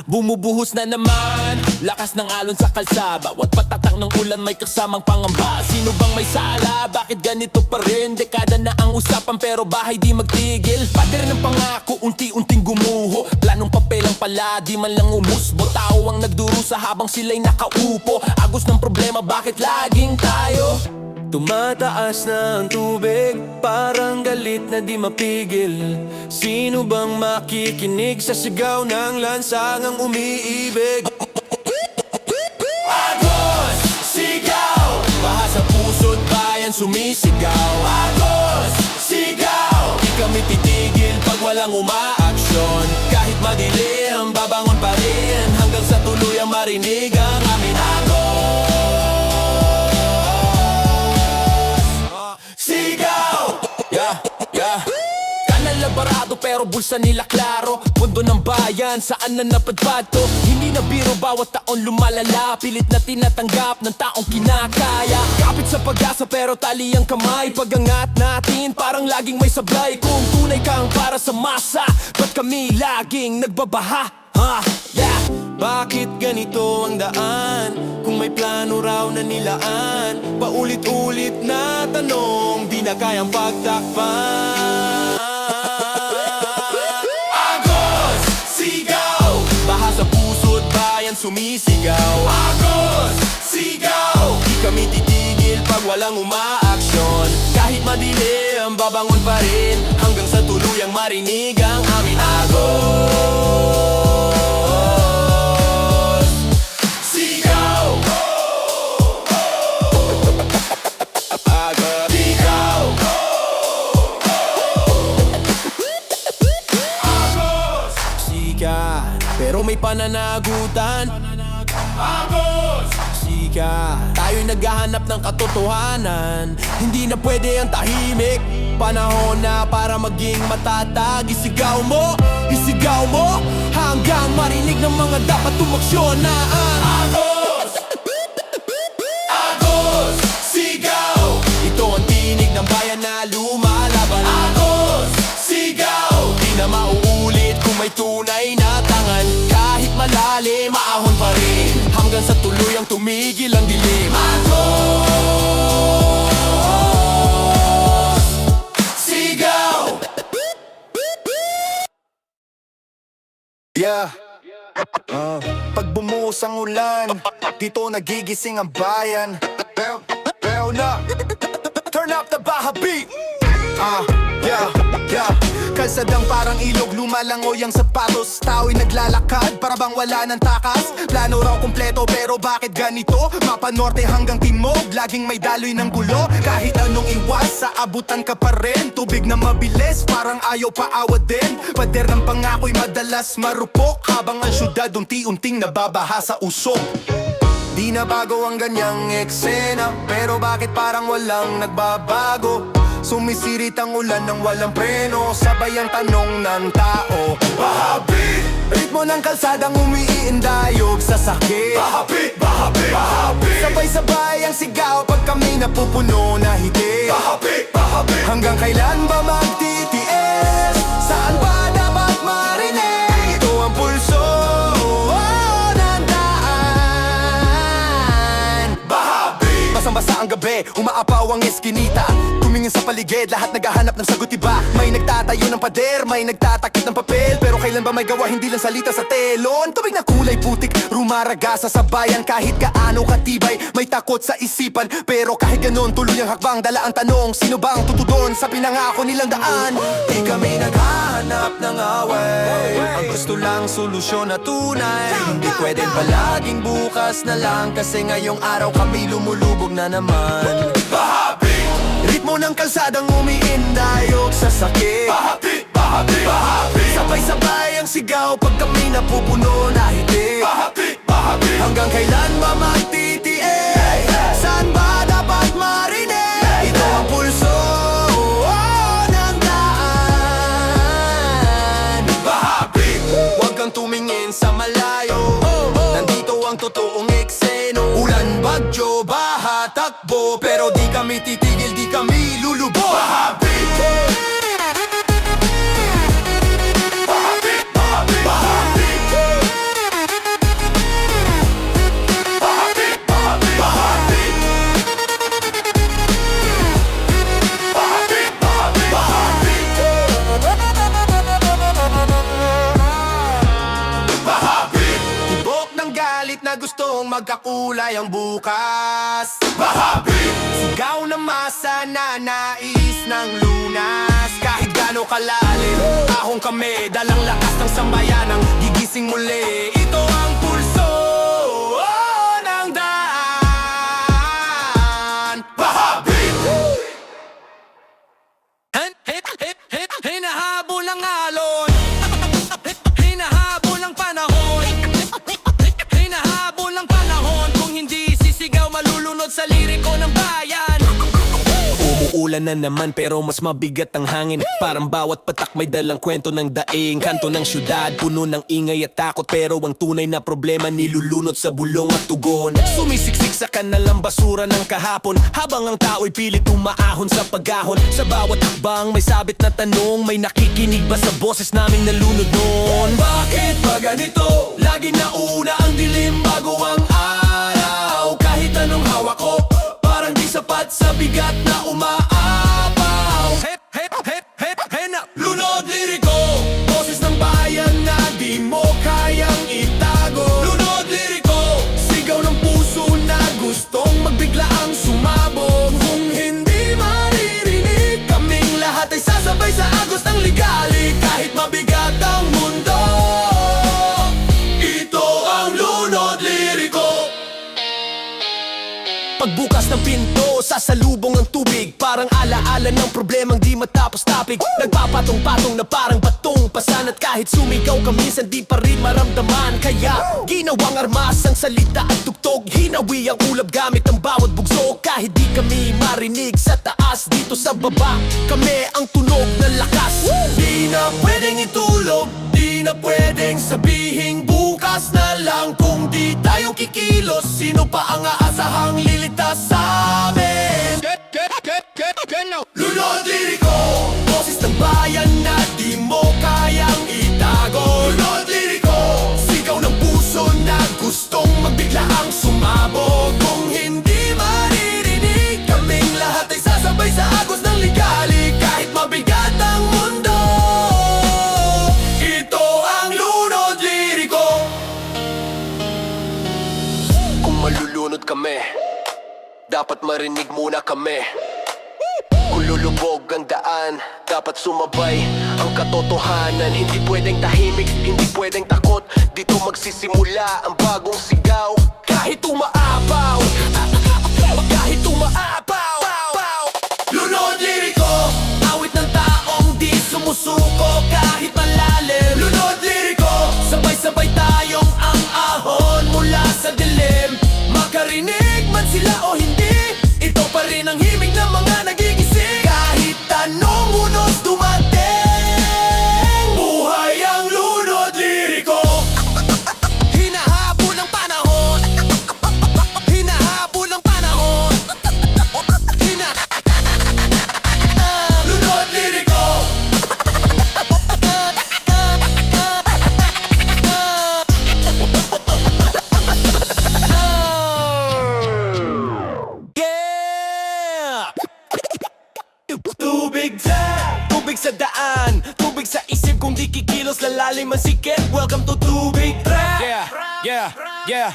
Bumubuhos na naman lakas ng alon sa kalsada. Bawat patatak ng ulan may kasamang pangamba. Sino bang may sala? Bakit ganito pa rin? Dekada na ang usapan pero bahay di magtigil. Pader ng pangako, unti-unting gumuho. Planong papelang pala, di man lang umusbo. Tao ang nagdurusa habang sila'y nakaupo. Agos ng problema, bakit laging tayo? Tumataas na ang tubig, parang galit na di mapigil. Sino bang makikinig sa sigaw ng lansangang umiibig? Agos, sigaw, baha sa puso't bayan sumisigaw. Agos, sigaw, di kami titigil pag walang umaaksyon. Kahit madilim, babangon pa rin hanggang sa tuluyang marinig ang aming agos. Barado pero bulsa nila klaro. Mundo ng bayan, saan na napadpad to? Hindi na biro, bawat taon lumalala. Pilit na tinatanggap ng taong kinakaya. Kapit sa pag-asa pero tali ang kamay. Pag-angat natin, parang laging may sablay. Kung tunay kang para sa masa, ba't kami laging nagbabaha? Bakit ganito ang daan? Kung may plano raw na nilaan. Paulit-ulit na tanong, di na kayang pagtakpan. Sumisigaw. Agos, sigaw, di kami titigil pag walang umaaksyon. Kahit madilim, babangon pa rin hanggang sa tuluyang marinig ang aming agos. Sigaw, agos, sigaw, agos, sigaw. Pero may pananagutan. Agos! Sika, tayo'y naghahanap ng katotohanan. Hindi na pwede ang tahimik. Panahon na para maging matatag. Isigaw mo hanggang marinig ng mga dapat tumaksyonan. Agos! Agos! Sigaw! Ito ang tinig ng bayan na lumalaban. Agos! Sigaw! Di na mauulit kung may tunay na tangan. Kahit malalim, maahon pa rin hanggang sa tuluyang tumigil ang dilim. Agos! Sigaw! Pag bumuhos ang ulan, dito nagigising ang bayan. Pero na, turn up the Baha beat. Kalsadang parang ilog, lumalangoy ang sapatos. Tao'y naglalakad, para bang wala ng takas. Plano raw kumpleto, pero bakit ganito? Mapa norte hanggang timog, laging may daloy ng gulo. Kahit anong iwas, sa abutan ka pa rin. Tubig na mabilis, parang ayaw paawad din. Pader ng pangako'y madalas marupok, habang ang syudad unti-unting nababaha sa usok. Di na bago ang ganyang eksena, pero bakit parang walang nagbabago? Sumisirit ang ulan ng walang preno, sabay ang tanong ng tao. Bahabi! Ritmo ng kalsadang umiiindayog sa sakit. Bahabi! Bahabi! Bahabi! Sabay-sabay ang sigaw pag kami napupuno na hiti. Bahabi! Bahabi! Hanggang kailan ba magtitiis? Saan ba dapat marinig? Ito ang pulso ng daan. Bahabi! Basang-basa ang gabi, umaapaw ang eskinita. Tumingin sa paligid, lahat naghahanap ng sagot, iba. May nagtatayo ng pader, may nagtatakip ng papel. Pero kailan ba may gawa, hindi lang salita sa telon. Tubig na kulay putik, rumaragasa sa bayan. Kahit gaano katibay, may takot sa isipan. Pero kahit ganon, tuloy ang hakbang, dala ang tanong. Sino bang tutudon sa pinangako nilang daan? Di kami naghahanap ng away, ang gusto lang solusyon na tunay. Hindi pwedeng palaging bukas na lang, kasi ngayong araw kami lumulubog na naman. Bahabi! Ritmo ng kalsadang umiindayog sa sakit. Bahabi! Bahabi! Bahabi! Sabay-sabay ang sigaw pag kami napupuno na hiti. Bahabi! Bahabi! Hanggang kailan ba magtitiis? Saan ba dapat marinig? Ito ang pulso ng daan. Bahabi! Huwag kang tumingin sa malayo, nandito ang totoong ekseno. Ulan, bagyo, baha, takbo, pero di kami titigil, di kami lulubo. Bahabi! Bahabi! Bahabi! Bahabi! magkakulay ang bukas. Bahabi! Sigaw na masa na nais ng lunas. Kahit gaano kalalim, ahong kami, dalang lakas ng sambayanang gigising muli. Ito ang pulso ng daan. Bahabi! Hinahabol ang alon, hinahabol ang panahon, hinahabol ang panahon. Kung hindi sisigaw, malulunod sa liriko ng bayan. Umuulan na naman pero mas mabigat ang hangin. Parang bawat patak may dalang kwento ng daing. Kanto ng syudad, puno ng ingay at takot. Pero ang tunay na problema nilulunod sa bulong at tugon. Sumisiksik sa kanalang basura ng kahapon, habang ang tao'y pilit umaahon sa pagahon. Sa bawat akbang may sabit na tanong, may nakikinig ba sa boses naming nalunod noon? Bakit ba ganito? Lagi na una ang dilim bago ang araw. Kahit anong hawak ko, parang di sapat sa bigat na umaapaw. Hep, hep, hep, hep, hena. Lunod liriko, boses ng bayan na di mo kayang itago. Lunod liriko, sigaw ng puso na gustong magbiglaang sumabog. Kung hindi maririnig, kaming lahat ay sasabay sa agos ng ligali. Kahit mabigat ang mundo, ito ang lunod liriko. Pagbukas ng pinto, sasalubong ang tubig. Parang alaala ng problemang di matapos topic. Nagpapatong-patong na parang batong pasan. At kahit sumigaw ka minsan di pa rin maramdaman. Kaya ginawang armas ang salita at tugtog. Hinawi ang ulap gamit ang bawat bugso. Kahit di kami marinig sa taas, dito sa baba kami ang tunog ng lakas. Di na pwedeng itulog, di na pwedeng sabihing bukas na lang. Kung di tayo kikilos, sino pa ang aasahang lilitas sa amin? Lunod liriko, boses ng bayan na di mo kayang itago. Lunod liriko, sigaw ng puso na gustong magbiglaang sumabog. Kung hindi maririnig, kaming lahat ay sasabay sa agos ng ligali. Kahit mabigat ang mundo, ito ang lunod liriko. Kung malulunod kami, dapat marinig muna kami. Kung lulubog ang daan, dapat sumabay ang katotohanan. Hindi pwedeng tahimik, hindi pwedeng takot. Dito magsisimula ang bagong sigaw. Kahit umaapaw, kahit umaapaw. Lunod liriko, awit ng taong di sumusuko kahit malalim. Lunod liriko, sabay-sabay tayong ang ahon mula sa dilim. Makarinig man sila o hindi, ito pa rin ang himig ng mga nagigising. Kahit anong unos dumating, buhay ang lunod liriko. Hinahabol ang panahon, hinahabol ang panahon, lunod liriko. Yeah! Tubig sa daan, tubig sa isip. Kung di kikilos, lalalim ang sikit. Welcome to Tubig Trap. Yeah.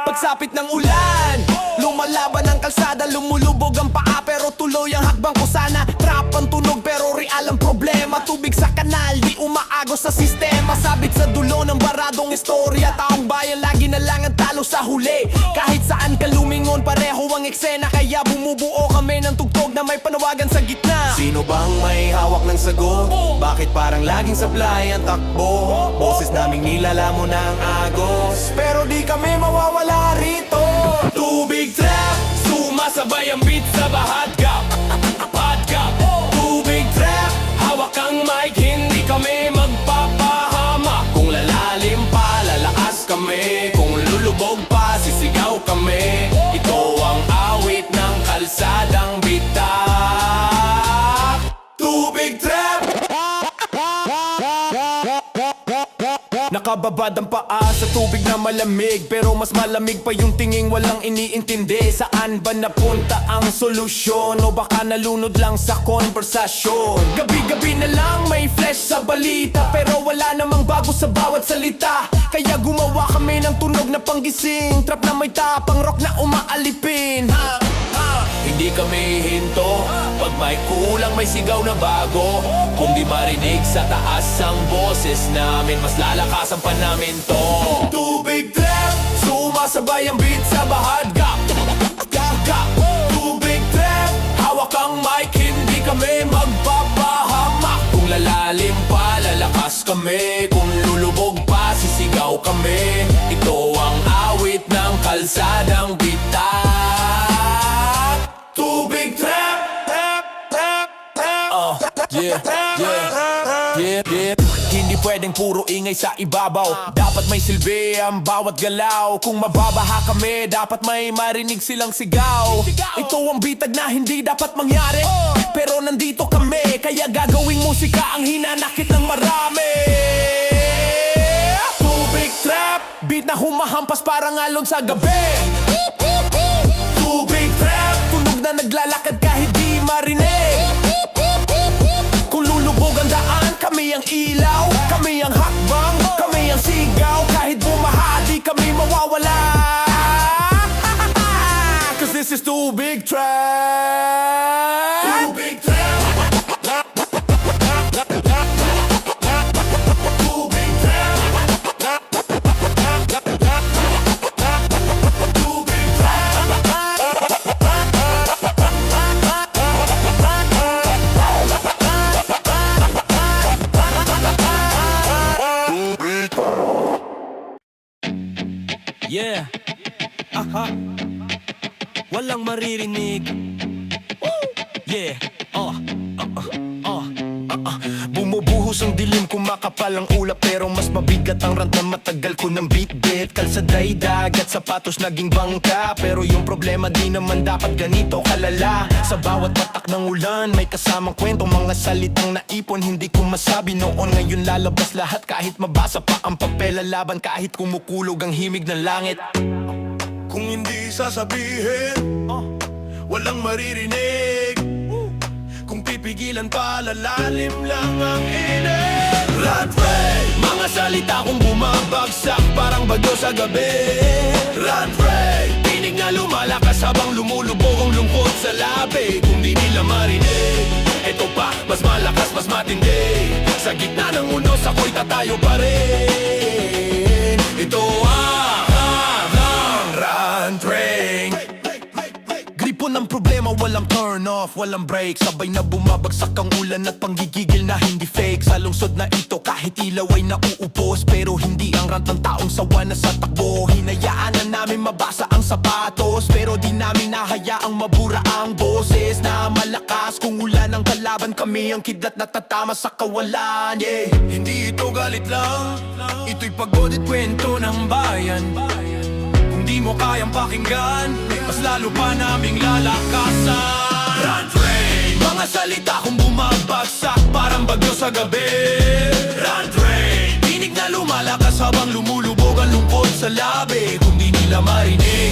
Pagsapit ng ulan, lumalaban ang kalsada, lumulubog ang paa pero tuloy ang hakbang ko sana. Trap ang tunog pero real ang problema. Tubig sa kanal, di umaagos sa sistema. Sabit sa dulo ng baradong istorya. Taong bayan lagi na lang ang talo sa huli. Kahit saan ka lumingon, pareho ang eksena. Kaya bumubuo kami ng tugtog na may panawagan sa gitna. Sino bang may hawak ng sagot? Bakit parang laging sablay ang takbo? Boses naming nilalamon ng agos, pero di kami mawawala rito. Tubig Trap, sumasabay ang beat sa bahadgap. Tubig Trap, hawak ang mic, hindi kami magpapahama. Kung lalalim pa, lalakas kami. Kung lulubog pa, sisigaw kami. Ito ang awit ng kalsadang bitak. Tubig Trap. Nakababad ang paa sa tubig na malamig, pero mas malamig pa yung tinging walang iniintindi. Saan ba napunta ang solusyon? O baka nalunod lang sa konversasyon? Gabi-gabi na lang may flash sa balita, pero wala namang bago sa bawat salita. Kaya gumawa kami ng tunog na panggising, trap na may tapang, rock na umaalipin. Hindi kami hinto, pag may kulang may sigaw na bago. Kung di marinig sa taas ang boses namin, mas lalakasan pa namin to. Tubig trap, sumasabay ang beat sa bahad. Gap, gap, gap. Tubig trap, hawak ang mic, hindi kami magpapahamak. Kung lalalim pa, lalakas kami. Kung lulubog pa, sisigaw kami. Ito ang awit ng kalsadang bitak. Tubig trap, trap, trap, trap. Yeah, yeah, yeah, yeah. Hindi pwedeng puro ingay sa ibabaw, dapat may silbi ang bawat galaw. Kung mababaha kami, dapat may marinig silang sigaw. Ito ang bitag na hindi dapat mangyari, pero nandito kami, kaya gagawing musika ang hinanakit ng marami. Tubig trap, beat na humahampas parang alon sa gabi. Tubig trap, tunog na naglalakad kahit di marinig. Kung lulubog ang daan, kami ang ilaw, kami ang hakbang, kami ang sigaw. Kahit bumaha, di kami mawawala. Cause this is Tubig Trap. Tubig Trap. Tubig Trap. Tubig Yeah, aha, walang maririnig. Yeah, Bumubuhos ang dilim, kumakapal ang ulap, pero mas mabigat ang rant na matagal ko ng beat-bit. Kalsaday, dagat, sapatos naging bangka, pero yung problema di naman dapat ganito kalala. Sa bawat patak ng ulan, may kasamang kwento, mga salitang naipon, hindi ko masabi noon. Ngayon lalabas lahat kahit mabasa pa ang papel, lalaban kahit kumukulog ang himig ng langit. Kung hindi sasabihin, walang maririnig. Kung pipigilan pa, lalalim lang ang init. Runway, mga salita kong bumabagsak parang bagyo sa gabi. Runway, tinig na lumalakas habang lumulubog ang lungkot sa labi. Kung di nila marinig, ito pa, mas malakas, mas matindi. Sa gitna ng unos, ako'y tatayo pa rin. Ito ang Run Train. Gripo ng problema, walang turn off, walang break. Sabay na bumabagsak ang ulan at panggigigil na hindi fake. Sa lungsod na ito kahit ilaw ay nauupos, pero hindi ang rant ng taong sawa na sa takbo. Hinayaan na namin mabasa ang sapatos, pero di namin nahayaang mabura ang boses na malakas. Kung ulan ang kalaban, kami ang kidlat na tatama sa kawalan. Yeah. Hindi ito galit lang, ito'y pagod at kwento ng bayan. Kung di mo kayang pakinggan, mas lalo pa naming lalakasan. Run Train, mga salita kong bumabagsak parang bagyo sa gabi. Run Train, tinig na lumalakas habang lumulubog ang lungkot sa labi. Kung di nila marinig,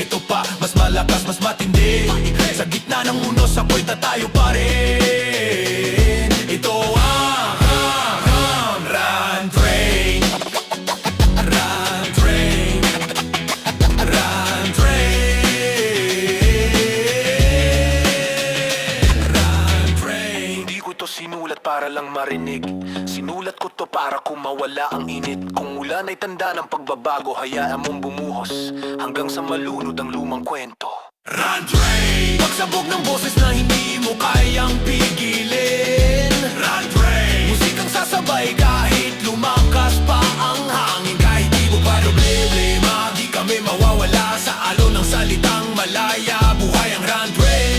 ito pa, mas malakas, mas matindi. Sa gitna ng unos, ako'y tatayo pa rin. Ito ang Run Train. Run Train. Run Train. Run Train. Hindi ko to sinulat para lang marinig, sinulat ko to para kumawala ang init. Kung ulan ay tanda ng pagbabago, hayaan mong bumuhos hanggang sa malunod ang lumang kwento. Run Train, pagsabog ng boses na hindi mo kayang pigilin. Run Train, musikang sasabay kahit lumakas pa ang hangin. Kahit di mo pa problema, di kami mawawala sa alon ng salitang malaya. Buhay ang Run Train.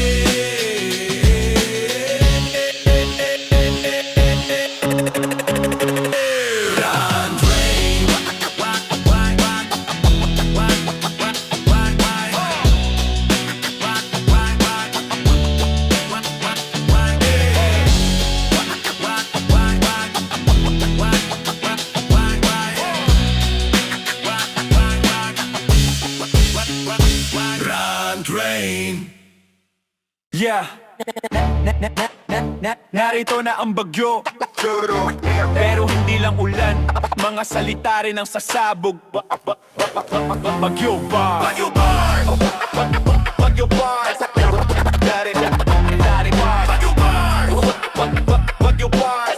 Run Train. Run Train. Yeah, narito na ang bagyo, pero hindi lang ulan. Mga mga salita rin ang sasabog. Bagyo Bars. Bagyo Bars. Bagyo Bars. Dari Bars. Bagyo Bars. Bagyo Bars.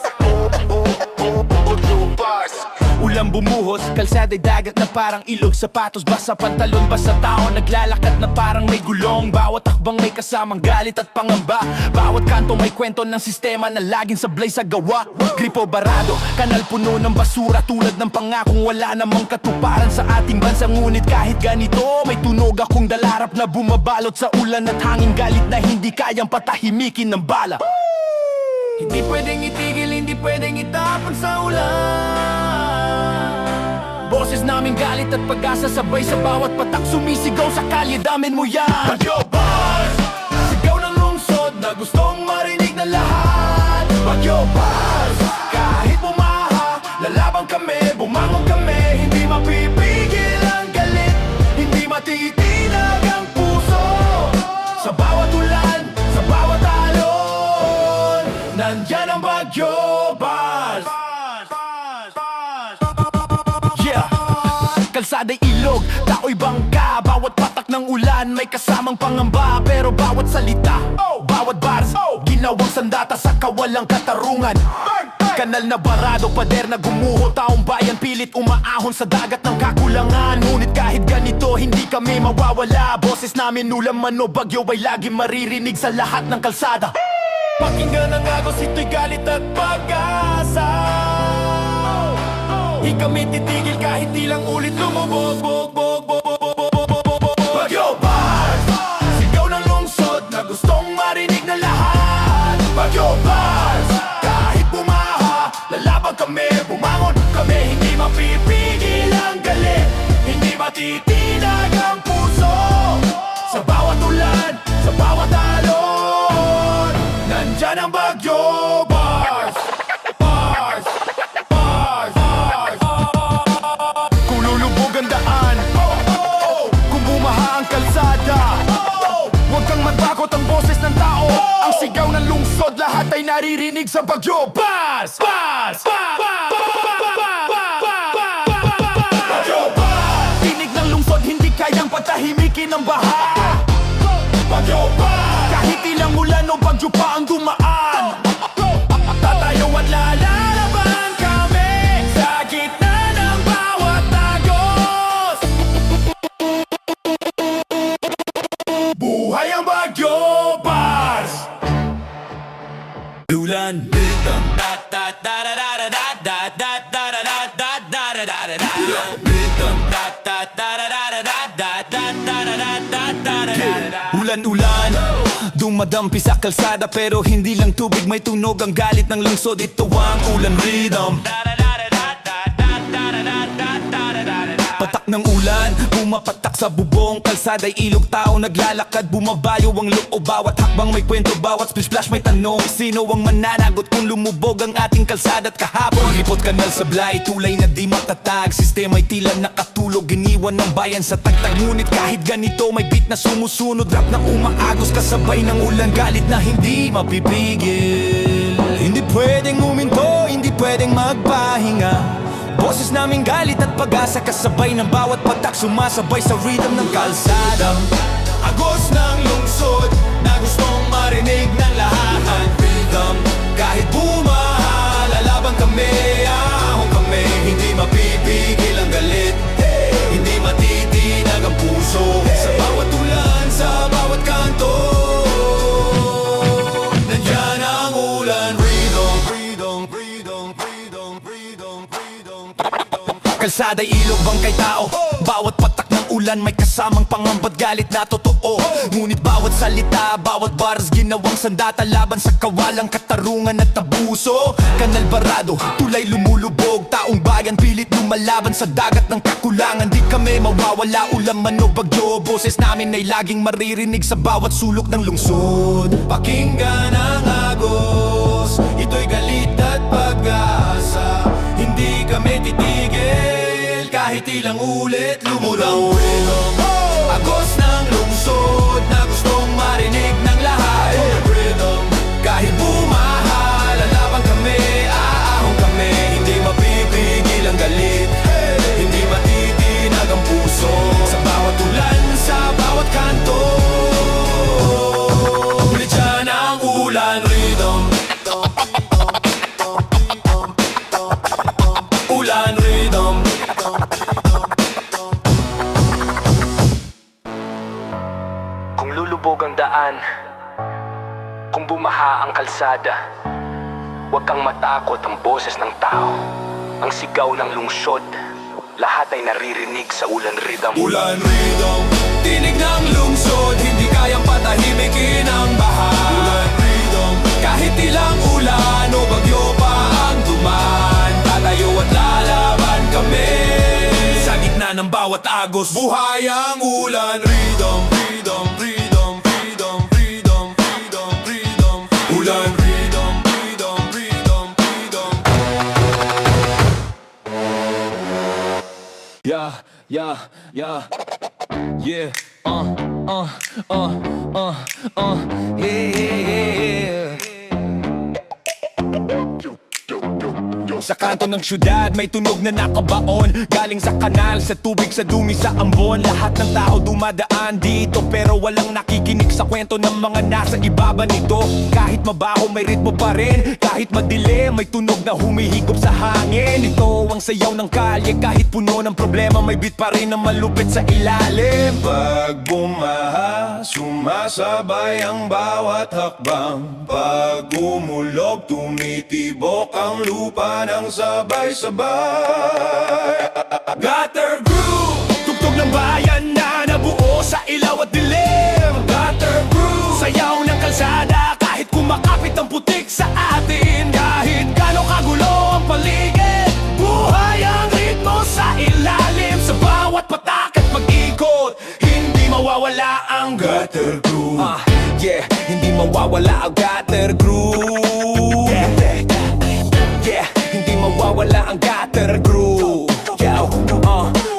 Ulang bumuhos, kalsada'y dagat na parang ilog. Sapatos, basa pantalon, basa tao naglalakad na parang may gulong. Bawat akbang may kasamang galit at pangamba. Bawat kanto may kwento ng sistema na laging sablay sa gawa. Gripo barado, kanal puno ng basura. Tulad ng pangakong wala namang katuparan sa ating bansa. Ngunit kahit ganito, may tunog akong dalarap na bumabalot sa ulan at hangin. Galit na hindi kayang patahimikin ng bala. Hindi pwedeng itigil, hindi pwedeng itapon sa ulan. Boses namin galit at pag-asa sabay sa bawat patak sumisigaw sa kalye, damin mo yan. Bagyo Bars! Sigaw ng lungsod na gustong marinig na lahat. Bagyo Bars! Kahit bumaha, lalaban kami, bumangon kami. Hindi mapipigil ang galit, hindi matitinag ang puso. Sa bawat ulan, sa bawat alon, nandyan ang Bagyo Bars. Yeah, kalsada'y ilog, tao'y bangka. Bawat patak ng ulan may kasamang pangamba. Pero bawat salita, bawat bars, ginawang sandata sa kawalang katarungan. Kanal na barado, pader na gumuho. Taong bayan pilit umaahon sa dagat ng kakulangan. Ngunit kahit ganito, hindi kami mawawala. Boses namin ulam man o bagyo ay lagi maririnig sa lahat ng kalsada. Pakinggan ang agos, ito'y galit at pag-asa. Di kami titigil kahit ilang ulit lumubog. Bagyo Bars! Sigaw ng lungsod na gustong marinig na lahat. Bagyo Bars! Kahit bumaha, lalaban kami, bumangon kami. Hindi mapipigil ang galit, hindi matitinag ang puso. Sa bawat ulan, sa bawat alon, nandyan ang Bagyo Bars. Bars, Bars, Bars. Kung lulubog ang daan, kung bumaha ang kalsada, huwag kang matakot, ang boses ng tao, ang sigaw ng lungsod, lahat ay naririnig sa Bagyo Bars. Bars, Bagyo Bars. Tinig ng lungsod, hindi kayang patahimikin ang baha. Bagyo Bars. Kahit ilang ulan o bagyo pa ang dumaan, tatayo at lalaban kami sa gitna ng bawat agos. Buhay ang Bagyo Bars. Ulan rhythm, ulan-ulan, dumadampi sa kalsada. Pero hindi lang tubig, may tunog ang galit ng lungsod. Ito ang ulan rhythm. Patak ng ulan, pumapatak sa bubong kalsada'y ilog, tao naglalakad, bumabayo ang loob. Bawat hakbang may kwento, bawat splash may tanong. Sino ang mananagot kung lumubog ang ating kalsada't kahapon? Lipot kanal sablay, tulay na di matatag. Sistema'y tila nakatulog, iniwan ng bayan sa tagtag. Ngunit kahit ganito, may beat na sumusunod, rap na umaagos kasabay ng ulan. Galit na hindi mapipigil, hindi pwedeng uminto, hindi pwedeng magpahinga. Boses naming galit at pag-asa kasabay ng bawat patak, sumasabay sa rhythm ng kalsada. Agos ng lungsod na gustong marinig ng lahat. Rhythm, kahit bumaha, lalaban kami, ahon kami. Hindi mapipigil ang galit, hindi matitinag ang puso. Sa bawat ulan, sa bawat kanto, nandyan ang ulan. Kalsada'y ilog, bangkay tao. Bawat patak ng ulan may kasamang pangambat, galit na totoo. Ngunit bawat salita, bawat bars, ginawang sandata laban sa kawalang katarungan at abuso. Kanal barado, tulay lumulubog, taong bayan pilit lumalaban sa dagat ng kakulangan. Di kami mawawala, ulan man o bagyo, boses namin ay laging maririnig sa bawat sulok ng lungsod. Pakinggan ang agos, ito'y galit at pag-asa. Hindi kami titigil kahit ilang ulit lumurang rhythm. Agos ng lungsod na gustong marinig ng lahat. Rhythm, kahit bumaha, lalaban kami, aahon kami. Hindi mapipigil ang galit, bumaha ang kalsada, huwag kang matakot ang boses ng tao. Ang sigaw ng lungsod, lahat ay naririnig sa Ulan Rhythm. Ulan Rhythm, tinig ng lungsod, hindi kayang patahimikin ang baha. Ulan Rhythm, kahit ilang ulan o bagyo pa ang dumaan, tatayo at lalaban kami. Sa gitna ng bawat agos, buhay ang Ulan Rhythm. Rhythm, rhythm, rhythm, rhythm, rhythm, rhythm. Ulan Rhythm, rhythm, rhythm, rhythm. Yeah, yeah, yeah. Yeah, yeah. Sa kanto ng syudad may tunog na nakabaon, galing sa kanal, sa tubig, sa dumi, sa ambon. Lahat ng tao dumadaan dito, pero walang nakikinig sa kwento ng mga nasa ibaba nito. Kahit mabaho may ritmo pa rin, kahit madilim may tunog na humihigop sa hangin. Ito ang sayaw ng kalye, kahit puno ng problema may beat pa rin na malupit sa ilalim. Pag bumaha, sumasabay ang bawat hakbang. Pag umulog, tumitibok ang lupa ng sabay-sabay. Gutter Groove, tugtog ng bayan na nabuo sa ilaw at dilim. Gutter Groove, sayaw ng kalsada kahit kumakapit ang putik sa atin. Kahit gano'ng kagulo ang paligid, buhay ang ritmo sa ilalim. Sa bawat patak at pag-ikot, hindi mawawala ang Gutter Groove. Yeah, hindi mawawala ang Gutter Groove. Yeah, hindi mawawala ang Gutter Groove.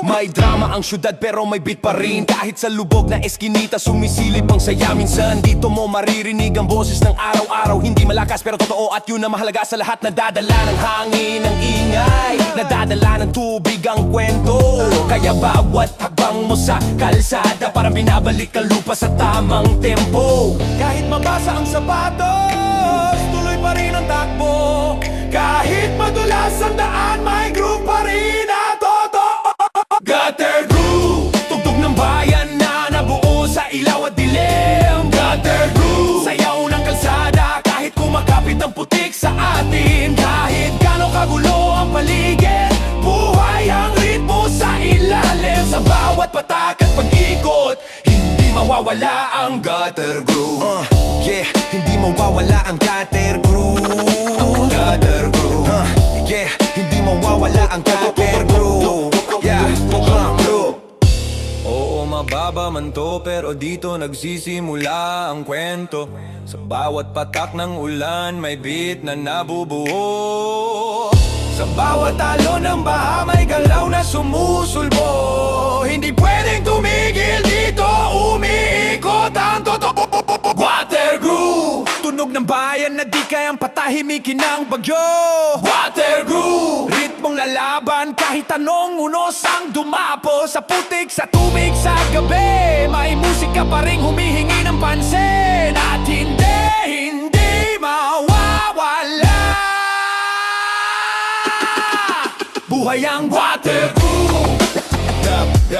May drama ang syudad pero may beat pa rin. Kahit sa lubog na eskinita sumisilip ang saya. Minsan dito mo maririnig ang boses ng araw-araw. Hindi malakas pero totoo at yun na mahalaga sa lahat. Nadadala ng hangin ang ingay, nadadala ng tubig ang kwento. Kaya bawat hakbang mo sa kalsada parang binabalik ang lupa sa tamang tempo. Kahit mabasa ang sapatos, tuloy pa rin ang takbo. Kahit madulas ang daan, may groove pa rin na totoo. Gutter Groove, tugtog ng bayan na nabuo sa ilaw at dilim. Gutter Groove, sayaw ng kalsada kahit kumakapit ang putik sa atin. Kahit gano'ng kagulo ang paligid, buhay ang ritmo sa ilalim. Sa bawat patak at pag-ikot, hindi mawawala ang Gutter Groove. Yeah, hindi mawawala ang Gutter Groove. Gutter Groove. Yeah, hindi mawawala ang Gutter Groove. Yeah, groove. Oo, mababa man to pero dito nagsisimula ang kwento. Sa bawat patak ng ulan may beat na nabubuo. Sa bawat talo ng baha may galaw na sumusulbo. Hindi pwedeng tumigil dito, umiikot ang totoo. Gutter Groove, tunog ng bayan na di kayang patahimikin ng bagyo. Gutter Groove, ritmong lalaban kahit anong unos ang dumapo. Sa putik, sa tubig, sa gabi, may musika pa ring humihingi ng pansin. At hindi mawawala. Buhay ang Gutter Groove. Gutter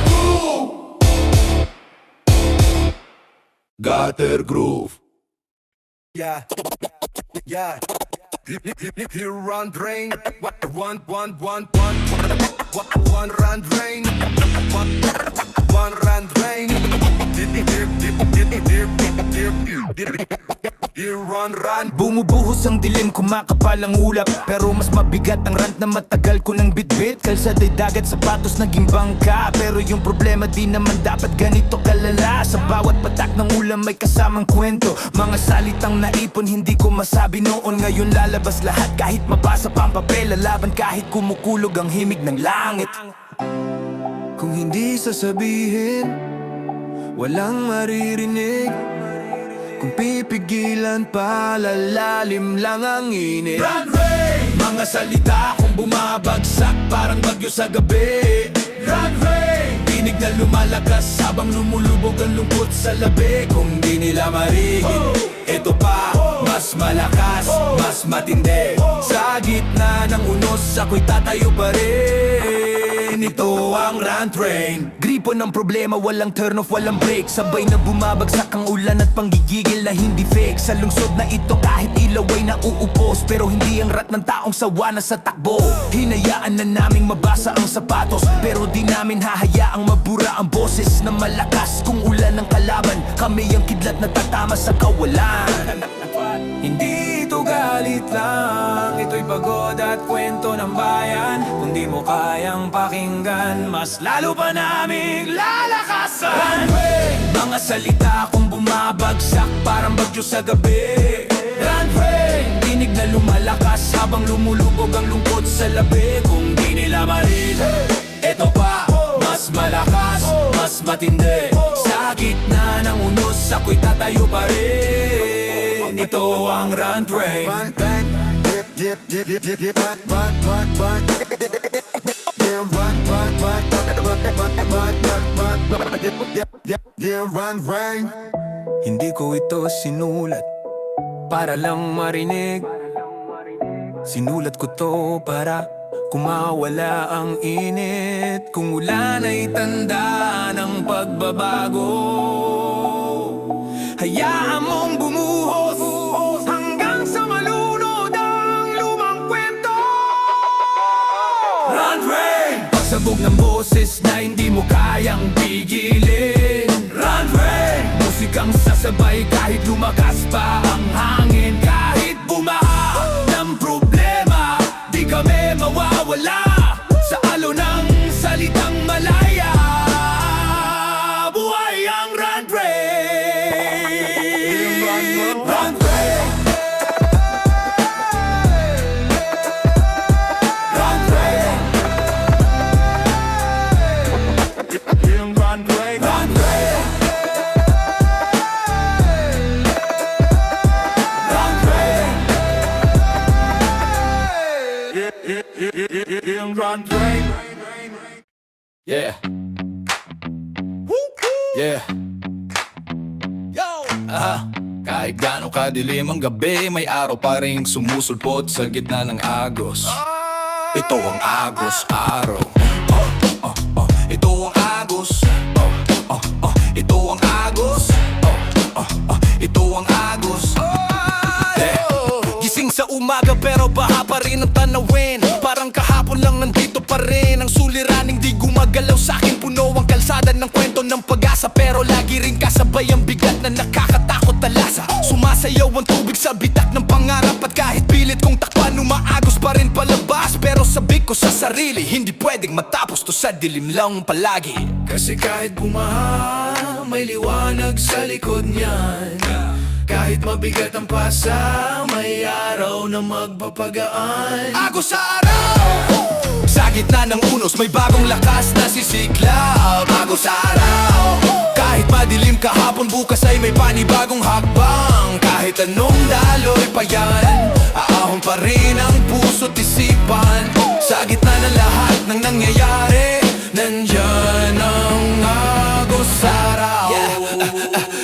Groove. Gutter Groove. Yeah, yeah. Here run drain. One run drain. One run drain. Here run. Bumubuhos ang dilim, kumakapal ang ulap. Pero mas mabigat ang rant na matagal ko ng bitbit. Kalsada'y dagat, sapatos naging bangka. Pero yung problema di naman dapat ganito kalala. Sa bawat patak ng ulam may kasamang kwento. Mga salitang naipon hindi ko masabi noon. Ngayon lalabas lahat kahit mabasa pa ang papel. Lalaban kahit kumukulog ang himig ng langit. Kung hindi sasabihin, walang maririnig. Kung pipigilan pa, lalalim lang ang init. Runway! Mga salita kung bumabagsak parang bagyo sa gabi. Runway! Tinig na lumalakas habang lumulubog ang lungkot sa labi. Kung di nila marigid, eto pa, Mas malakas, mas matindi. Sa gitna ng unos, ako'y tatayo pa rin. Ito ang run train. Gripo ng problema, walang turn off, walang break. Sabay na bumabagsak ang ulan at panggigigil na hindi fake. Sa lungsod na ito kahit ilaw ay nauupos, pero hindi ang rat ng taong sawa na sa takbo. Hinayaan na naming mabasa ang sapatos, pero di namin hahayaang mabura ang boses na malakas. Kung ulan ng kalaban, kami ang kidlat na tatama sa kawalan. Hindi ito galit lang, ito'y pagod at kwento ng bayan. Kung di mo kayang pakinggan, mas lalo pa naming lalakasan. Mga salita kong bumabagsak, parang bagyo sa gabi. Run, rain, dinig na lumalakas habang lumulubog ang lungkot sa labi. Kung di nila marinig, eto pa, mas malakas, mas matindi. Sa gitna ng unos, ako'y tatayo pa rin. Ito ang run train. Run, run, dip, dip, dip, dip, dip, dip, run, run, run, run. Yeah, run, run, run, run, run, run, run, run, dip, dip, dip, yeah, run, run. Hindi ko ito sinulat para lang marinig. Sinulat ko to para kumawala ang init. Kung ulan ay tanda ng pagbabago, hayaan mong bumuhos hanggang sa malunod ang lumang kwento. Run, rain! Pagsabog ng boses na hindi mo kayang pigilin. Run, rain! Musikang sasabay kahit lumakas pa ang hangin. Kahit bumaha ng problema, di kami mawawala sa alo ng salitang malaya. Buhay ang run, rain! Run, rain! Run, rain! Yung run, rain! Run, rain! Run, rain! Yung run, rain! Yeah. Yeah. Kahit gaano kadilim ang gabi, may araw pa rin sumusulpot sa gitna ng agos. Ito ang agos araw. Ito ang agos. Ito ang agos. Ito ang agos. Gising sa umaga pero baha pa rin ang tanawin. Parang kahapon lang nandito pa rin ang suliraning di gumagalaw sa'kin. Puno ang kalsada ng kwento ng pag-asa, pero lagi rin kasabay ang bigat na nakakatakot talasa. Sumasayaw ang tubig sa bitak ng pangarap, at kahit pilit kong takpan, umaagos pa rin palabas. Pero sabi ko sa sarili, hindi pwedeng matapos to sa dilim lang palagi. Kasi kahit bumaha, may liwanag sa likod niyan. Kahit mabigat ang pasa, may araw na magpapagaan. Agos sa araw! Sa gitna ng unos, may bagong lakas na sisiklab. Agos sa araw! Kahit madilim kahapon, bukas ay may panibagong hakbang. Kahit anong daloy pa yan, aahon pa rin ang puso't isipan. Sa gitna ng lahat ng nangyayari, nandyan ang agos sa araw.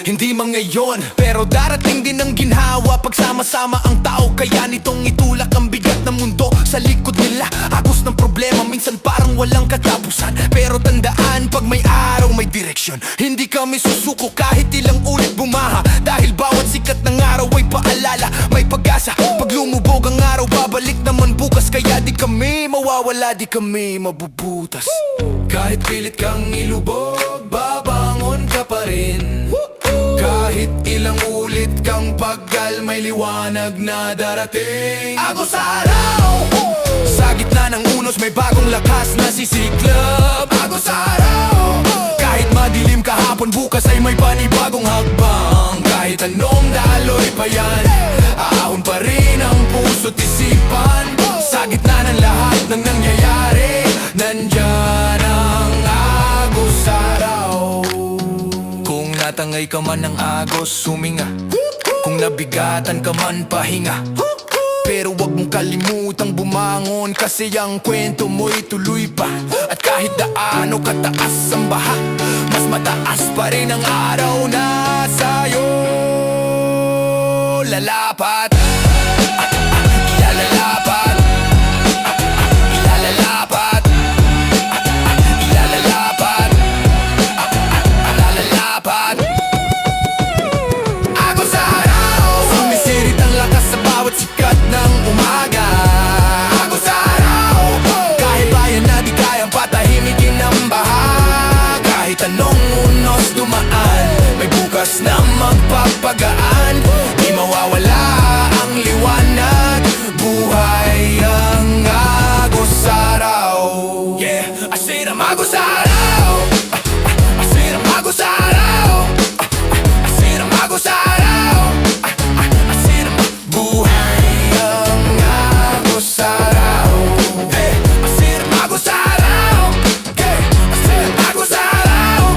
Hindi man ngayon, pero darating din ang ginhawa. Pagsama-sama ang tao, kaya nitong itulak ang bigat ng mundo sa likod nila. Agos ng problema, minsan parang walang katapusan. Pero tandaan, pag may araw, may direksyon. Hindi kami susuko kahit ilang ulit bumaha, dahil bawat sikat ng araw ay paalala. May pag-asa, pag lumubog ang araw, babalik naman bukas. Kaya di kami mawawala, di kami mabubutas. Kahit pilit kang ilubog, babangon ka pa rin. Kahit ilang ulit kang paggal, may liwanag na darating. Agos araw! Sa gitna ng unos, may bagong lakas na sisiklab. Agos araw! Kahit madilim kahapon, bukas ay may panibagong hakbang. Kahit anong daloy pa yan, aahon pa rin ang puso't isipan. Sa gitna ng lahat ng nangyayari, nandyan ang agos araw. Kung natangay ka man ng agos, huminga. Kung nabigatan ka man, pahinga. Pero wag mong kalimutang bumangon, kasi ang kwento mo'y tuloy pa. At kahit daano kataas ang baha, mas mataas pa rin ang araw na sa'yo lalapat. kahit anong unos dumaan, may bukas na magpapagaan. Di mawawala ang liwanag, buhay ang agos araw. Yeah, asira magos araw, asira magos araw, asira magos araw, asira buhay ang agos araw. Hey, asira magos araw, hey, asira magos araw,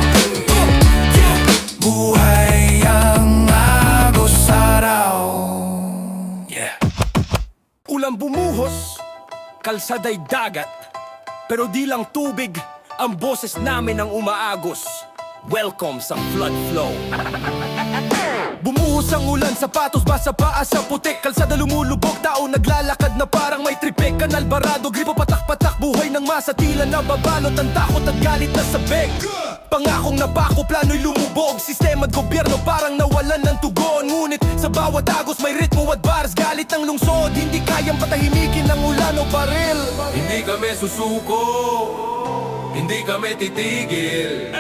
yeah, buhay ang agos araw. Yeah. Ulan bumuhos, kalsada'y dagat, pero di lang tubig, ang boses namin ang umaagos. Welcome sa flood flow. Bumuhos ang ulan, sapatos basa paa sa putik, kalsada lumulubog, tao naglalakad na parang may tripek. Kanal barado, gripo patak-patak, buhay ng masa, tila nababalot ang takot at galit na sabik. Pangakong napako, plano'y lumubog, sistema at gobyerno parang nawalan ng tugon. Ngunit sa bawat agos may ritmo at bars, galit ng lungsod, hindi kayang patahimikin ng ulan o baril. Hindi kami susuko, hindi kami titigil.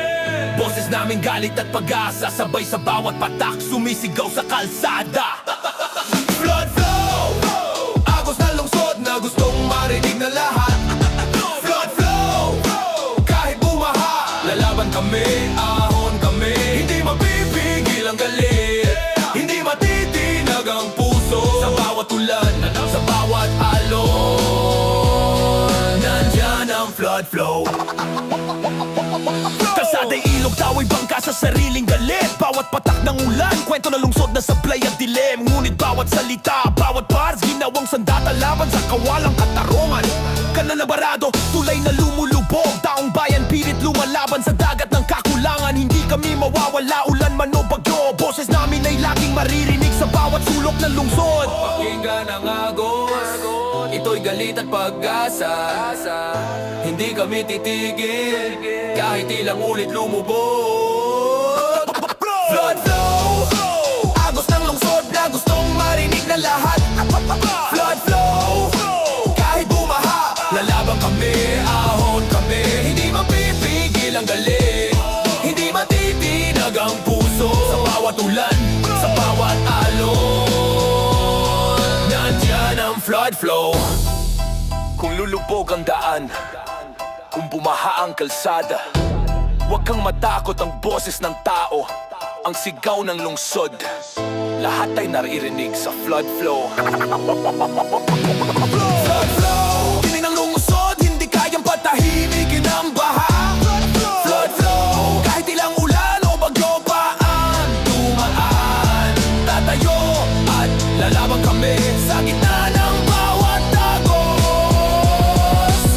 Boses namin galit at pag-asa, sabay sa bawat patak, sumisigaw sa kalsada. Flood flow, agos na lungsod na gustong marinig na lahat. Flood flow, kahit bumaha, lalaban kami, ahon kami. Hindi mapipigil ang galit, hindi matitinag ang puso. Sa bawat ulan, sa bawat alon, nandyan ang flood flow. Kalsada'y ilog, tao'y bangka sa sariling galit. Bawat patak ng ulan, kwento na lungsod na sablay at dilim. Ngunit bawat salita, bawat bars, ginawang sandata laban sa kawalang katarungan. Kanal na barado, tulay na lumulubog, taong bayan pilit lumalaban sa dagat ng kakulangan. Hindi kami mawawala, ulan man o bagyo, boses namin ay laging maririnig sa bawat sulok ng lungsod. Pakinggan ang agos, ito'y galit at pag-asa. Hindi kami titigil, kahit ilang ulit lumubog. Flood flow, agos ng lungsod na gustong marinig na lahat. Flood flow, kahit bumaha, Lalaban kami, ahon kami. Hindi mapipigil ang galit, hindi matitinag ang puso. Sa bawat ulan, sa bawat alon, nandyan ang flood flow. kung lulubog ang daan, kung bumaha ang kalsada, huwag kang matakot, ang boses ng tao, ang sigaw ng lungsod, lahat ay naririnig sa flood flow. Flood flow, tinig ng lungsod, hindi kayang patahimikin ang baha. Flood flow, kahit ilang ulan o bagyo pa ang dumaan, tatayo at lalaban kami sa gitna ng bawat agos.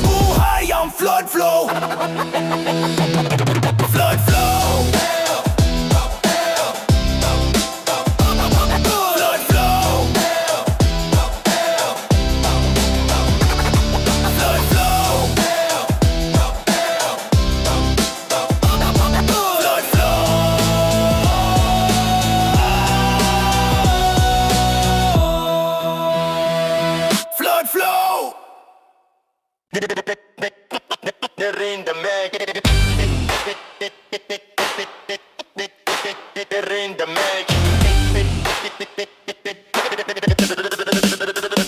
Buhay ang flood flow. Flood flow. Flood flow. Flood flow. Flood flow. Flood flow. They're in the mag. They're in the mag.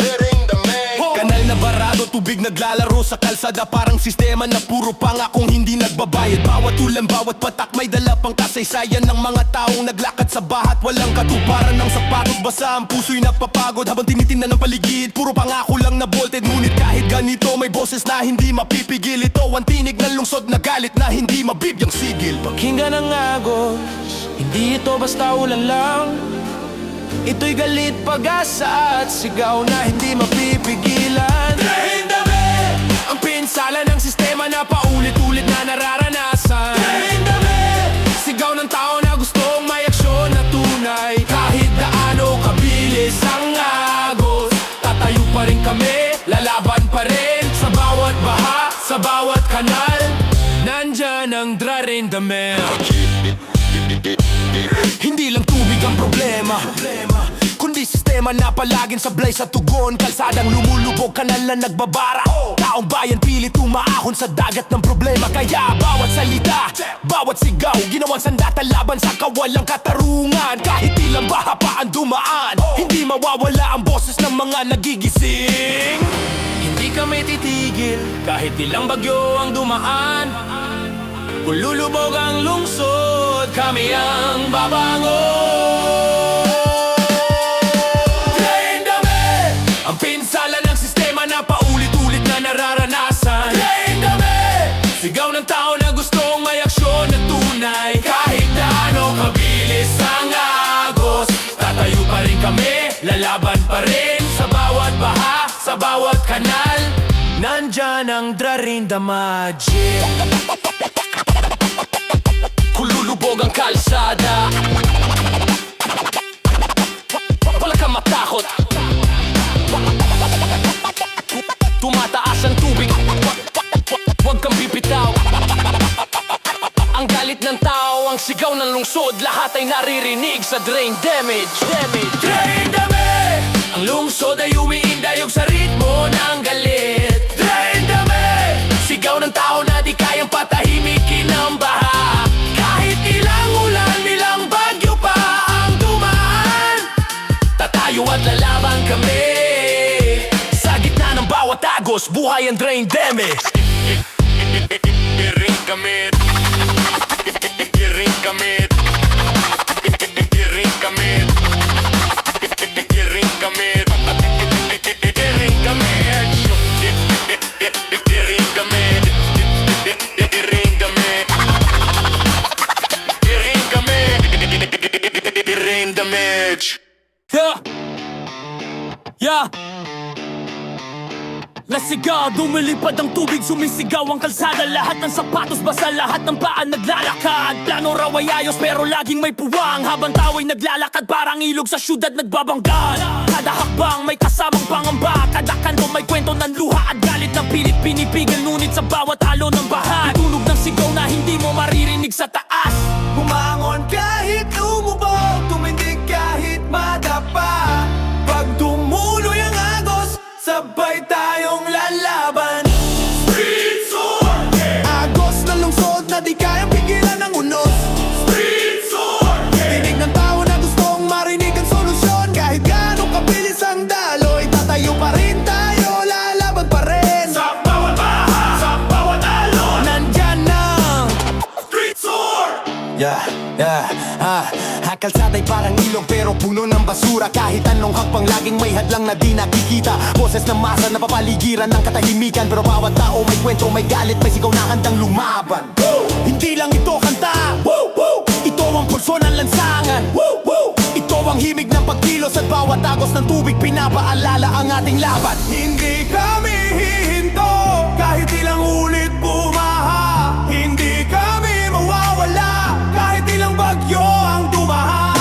They're in the mag. Kanal na barado, tubig naglalaro sa kalsada, parang sistema na puro pangakong hindi nagbabayad. Bawat ulan, bawat patak may dala pang kasaysayan ng mga taong naglakad sa bahat. Walang katuparan ng sapatos, basa ang puso'y napapagod habang tinitingnan ng paligid. Puro pangako lang na bolted, ngunit kahit ganito may boses na hindi mapipigil. Ito ang tinig ng lungsod na galit na hindi mabibyang sigil. Pakinggan ang agos, hindi ito basta ulan lang. Ito'y galit, pag-asa at sigaw na hindi mapipigilan. Dahindami ang pinsala ng sistema na paulit-ulit na nararanasan. Dahindami sigaw ng tao na gustong may aksyon na tunay. Kahit gaano kabilis ang agos, tatayo pa rin kami, lalaban pa rin. Sa bawat baha, sa bawat kanal, nandyan ang Dahindami. Hindi lang tubig ang problema, kundi sistema na palaging sablay sa tugon. Kalsadang lumulubog, kanal na nagbabara, taong bayan pilit umaahon sa dagat ng problema. Kaya bawat salita, bawat sigaw sigaw Ginawang sandata laban sa kawalang katarungan Kahit ilang baha pa ang dumaan Hindi mawawala ang boses ng mga nagigising Hindi kami titigil kahit ilang bagyo ang dumaan Kung lulubog ang lungsod, kami ang babangon Drain the Med! Ang pinsala ng sistema na paulit-ulit na nararanasan Drain the Med! Sigaw ng tao na gustong may aksyon na tunay Kahit na ano kabilis ang agos Tatayo pa rin kami, lalaban pa rin Sa bawat baha, sa bawat kanal Nandyan ang Drarinda Magic Kung lulubog ang kalsada Wala kang matakot Tumataas ang tubig Huwag kang bibitaw Ang galit ng tao, ang sigaw ng lungsod Lahat ay naririnig sa drain damage Drain damage! Ang lungsod ay umiindayog sa ritmo ng galit Drain damage! Sigaw ng tao na di kayang patahimikin ang baha Kahit ilang ulan, ilang bagyo pa ang dumaan Tatayo at lalaban kami Sa gitna ng bawat agos, buhay ang drain damage Iring kami Iring kami Iring kami Iring kami Iring kami Iring kami Iring kami Iring kami Iring damage Yeah Nasigaw, dumilipad ang tubig, sumisigaw ang kalsada Lahat ng sapatos basa, lahat ng paan naglalakad Plano raw ay ayos pero laging may puwang Habang tao ay naglalakad parang ilog sa syudad nagbabanggan Kada hakbang may kasamang pangamba Kada kanto may kwento ng luha at galit na pilit pinipigil Ngunit sa bawat alo ng baha Tunog ng sigaw na hindi mo maririnig sa taas Bumangon kahit lumubog, tumindig kahit madapa Pag dumuloy ang agos, sabay tayong lalaban Street sword Agos na lungsod na di kayang pigilan ng unos Street sword Tinig ng tao na gustong marinig ang solusyon Kahit gaano kabilis ang daloy, tatayo pa rin tayo, lalaban pa rin Sa bawat baha, sa bawat alon Nandyan na Street sword Kalsada'y parang ilog pero puno ng basura Kahit anong hakbang laging may hadlang na di nakikita Boses ng masa na papaligiran ng katahimikan Pero bawat tao may kwento, may galit, may sigaw na handang lumaban Hindi lang ito kanta Ito ang pulso ng lansangan Ito ang himig ng pagkilos at bawat agos ng tubig Pinapaalala ang ating laban Hindi kami hihinto kahit ilang ulit bumaha Hindi kami mawawala kahit ilang bagyo ang dumaha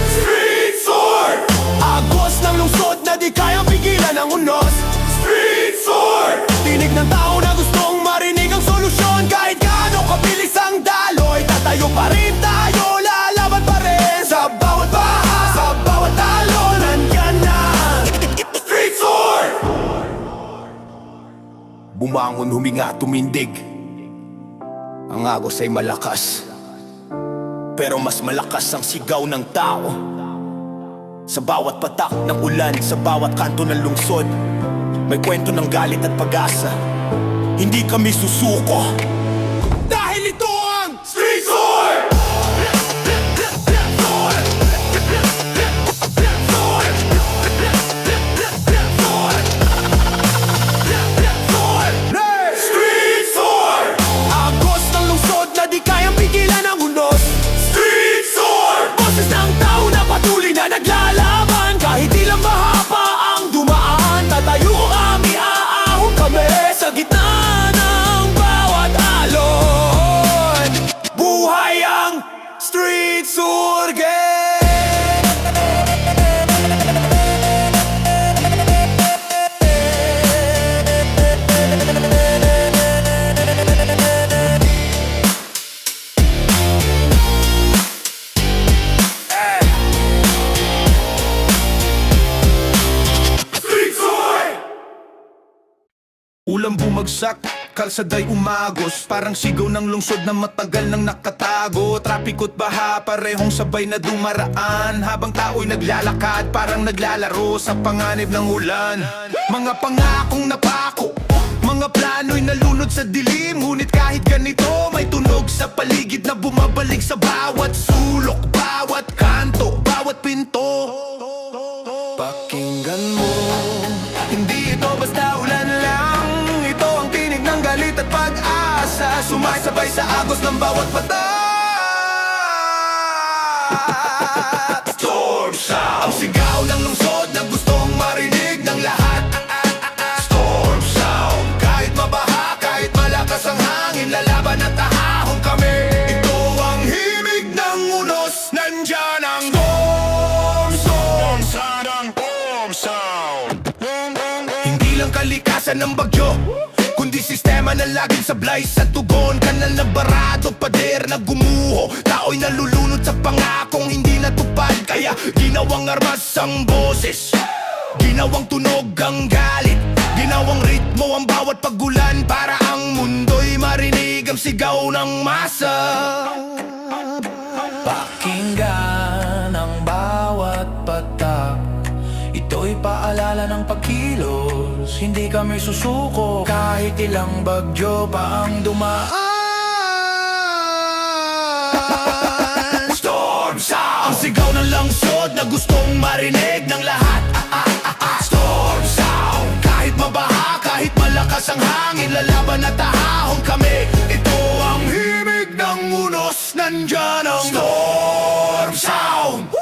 Street sword Agos ng lungsod na di kayang pigilan ang unos Street sword Tinig ng tao na gustong marinig ang solusyon Kahit gaano kabilis ang daloy Tatayo pa rin tayo, lalaban pa rin Sa bawat baha, sa bawat talo Nandyan na Street sword Bumangon, huminga, tumindig Ang agos ay malakas Pero mas malakas ang sigaw ng tao Sa bawat patak ng ulan, sa bawat kanto ng lungsod May kwento ng galit at pag-asa Hindi kami susuko Dahil ito ang Street sword Street sword agos ng lungsod na di kayang pigilan ang unos Street sword Boses ng tao na patuloy na naglalaban Kahit ilang mahaba ang dumaan Tatayo kami, aahon kami Sa gitna ng bawat aloy Ulang bumagsak, kalsaday umagos. Parang sigaw ng lungsod na matagal nang nakatago. Trapiko't baha, parehong sabay na dumaraan. Habang tao'y naglalakad, parang naglalaro sa panganib ng ulan. Mga pangakong napako, mga plano'y nalunod sa dilim. Ngunit kahit ganito, may tunog sa paligid na bumabalik sa bawat sulok, bawat kanto, bawat pinto. Pakinggan mo, hindi ito basta ulan lang. Ito ang tinig ng galit at pag-asa, sumasabay sa agos ng bawat batas. Storm sound. Ang sigaw ng lungsod na gustong marinig ng lahat. Storm sound. Kahit mabaha, kahit malakas ang hangin, lalaban at ahahon kami. Ito ang himig ng unos, nandyan ang storm sound. Hindi lang kalikasan ng bagyo, kundi sistema na laging sablay sa tugon. Kanal na barado, pader na gumuho, tao'y nalulunod sa pangakong hindi natupad. Kaya ginawang armas ang boses, ginawang tunog ang galit, ginawang ritmo ang bawat pagulan, para ang mundo'y marinig ang sigaw ng masa. Pakinggan ang bawat patak, ito'y paalala ng pagkilos. Hindi kami susuko kahit ilang bagyo pa ang dumaan. Storm sound. Ang sigaw ng langsod na gustong marinig ng lahat. Storm sound. Kahit mabaha, kahit malakas ang hangin, lalaban at ahahon kami. Ito ang himig ng unos, nandyan ang storm sound.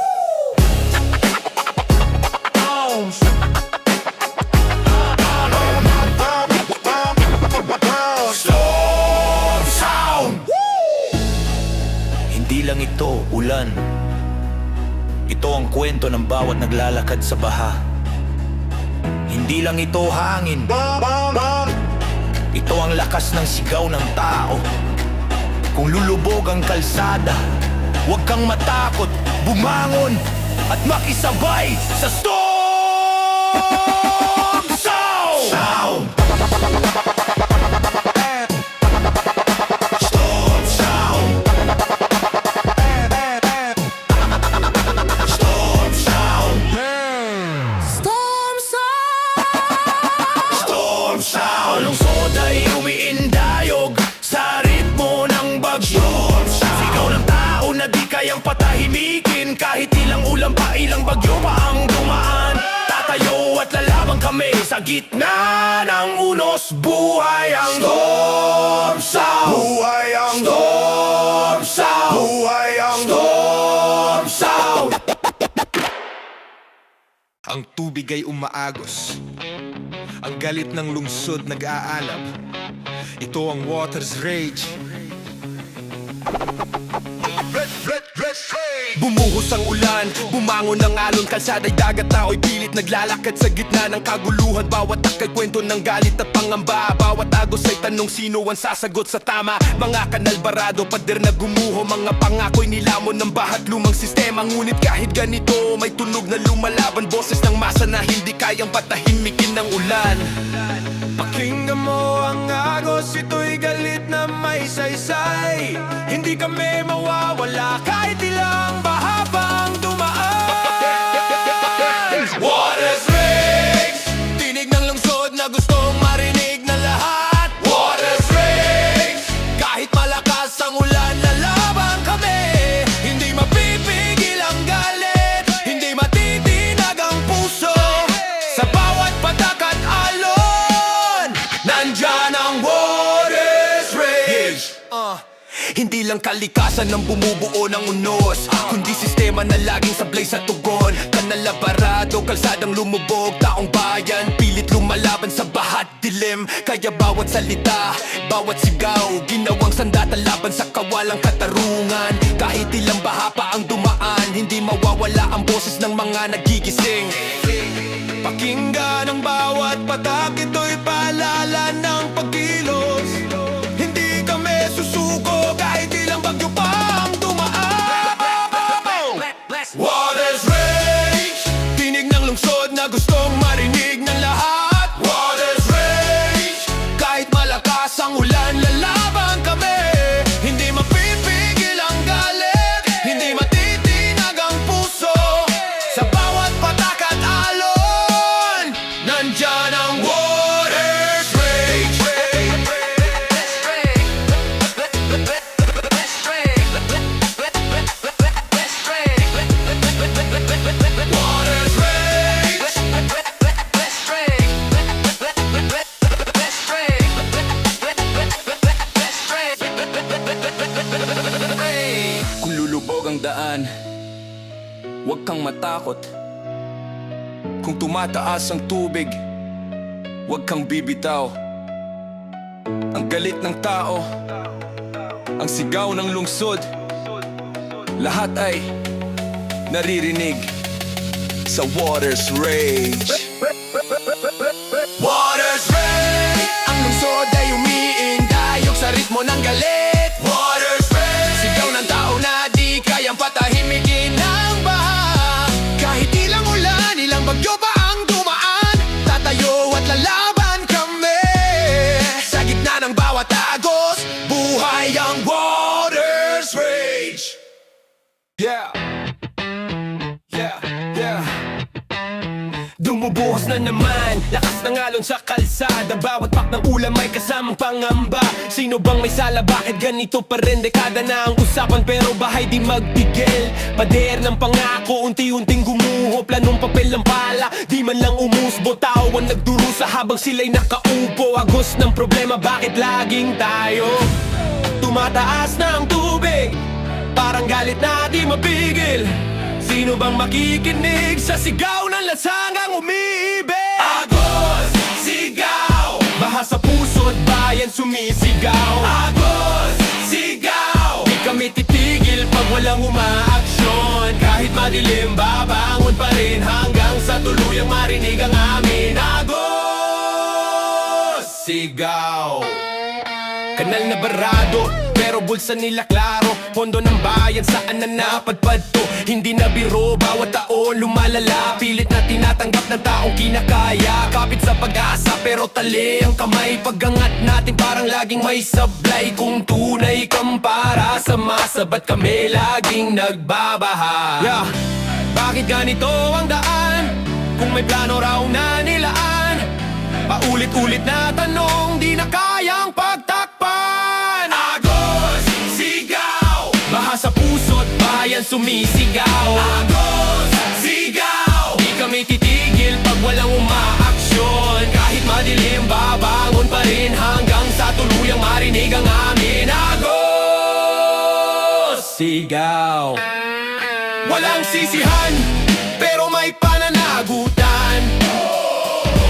Storm sound. Hindi lang ito ulan, ito ang kwento ng bawat naglalakad sa baha. Hindi lang ito hangin, ito ang lakas ng sigaw ng tao. Kung lulubog ang kalsada, huwag kang matakot, bumangon at makisabay sa storm sound. Sound. Storm sound. Storm sound. Storm sound. Storm sound. Ang lungsod ay umiindayog sa ritmo ng bagyo. Sigaw ng tao na di kayang patahimikin, kahit ilang ulan pa, ilang bagyo pa ang dumaan. Tatayo at lalaban kami sa gitna ng unos. Buhay ang storm sound. Buhay ang storm sound. Buhay ang storm sound. Ang tubig ay umaagos, ang galit ng lungsod nag-aalab. Ito ang water's rage. Bumuhos ang ulan, bumangon ng alon, kalsada'y dagat, tao'y pilit naglalakad sa gitna ng kaguluhan. Bawat takay kwento ng galit at pangamba, bawat agos ay tanong sino ang sasagot sa tama. Mga kanal barado, pader na gumuho, mga pangako'y nilamon ng bahat lumang sistema. Ngunit kahit ganito, may tunog na lumalaban, boses ng masa na hindi kayang patahimikin ng ulan. Pakinggan mo ang agos, ito'y galit na may saysay. Hindi kami mawawala kahit ilang baha pang dumaan. Water's rage. Tinig ng lungsod na gustong marinig ng lahat. Water's rage. Kahit malakas ang ulan, lalaban kami. Hindi mapipigil ang galit, hindi matitinag ang puso. Sa bawat patak at alon, nandyan ang water's rage. Hindi lang kalikasan ang bumubuo ng unos, kundi sistema na laging sablay sa tugon. Kanal na barado, kalsadang lumubog, taong bayan pilit lumalaban sa bahat dilim. Kaya bawat salita, bawat sigaw, ginawang sandata laban sa kawalang katarungan. Kahit ilang baha pa ang dumaan, hindi mawawala ang boses ng mga nagigising. Pakinggan ang bawat patak, ito'y paalala ng pagkilos. Hindi kami susuko kahit ilang bagyo pa ang dumaan. Water's rage. Tinig ng lungsod na gustong marinig ng lahat. Water's rage. Huwag kang matakot. Kung tumataas ang tubig, huwag kang bibitaw. Ang galit ng tao, ang sigaw ng lungsod, lahat ay naririnig sa Water's Rage. Water's rage. Ang lungsod ay umiindayog sa ritmo ng galit. Water's rage. Sigaw ng tao na di kayang patahimikin ng baha. Kahit ilang ulan, ilang bagyo pa ang dumaan, tatayo at lalaban kami. Sa gitna ng bawat agos, buhay ang Water's Rage. Yeah. Yeah, yeah. Dumubuhos na naman, lakas ng alon sa kalsada. Bawat pak ng ulam may kasamang pangamba. Sino bang may sala, bakit ganito pa rin? Dekada na ang usapan pero bahay di magpigil. Pader ng pangako, unti-unting gumuho. Planong papel ng pala, di man lang umusbo. Tao ang nagdurusa habang sila'y nakaupo. Agos ng problema, bakit laging tayo? Tumataas na ang tubig, parang galit na di mapigil. Sino bang makikinig sa sigaw ng lansangang umiibig? Agos, sigaw, baha sa puso't bayan sumisigaw. Agos, sigaw, di kami titigil pag walang umaaksyon. Kahit madilim, babangon pa rin hanggang sa tuluyang marinig ang amin. Agos, sigaw. Kanal na barado, pero bulsa nila klaro. Pondo ng bayan, saan na napadpad to? Hindi na biro, bawat taon lumalala. Pilit na tinatanggap ng taong kinakaya. Kapit sa pag-asa, pero tali ang kamay. Pag-angat natin parang laging may sablay. Kung tunay kang para sa masa, ba't kami laging nagbabaha? Yeah. Bakit ganito ang daan? Kung may plano raw na nilaan, paulit-ulit na tanong, di na kayang pagtakpan. Agos, sigaw, baha sa puso't bayan sumisigaw. Agos, sigaw, di kami titigil pag walang umaaksyon. Kahit madilim, babangon pa rin hanggang sa tuluyang marinig ang amin. Agos, sigaw. Walang sisihan, pero may pananagutan.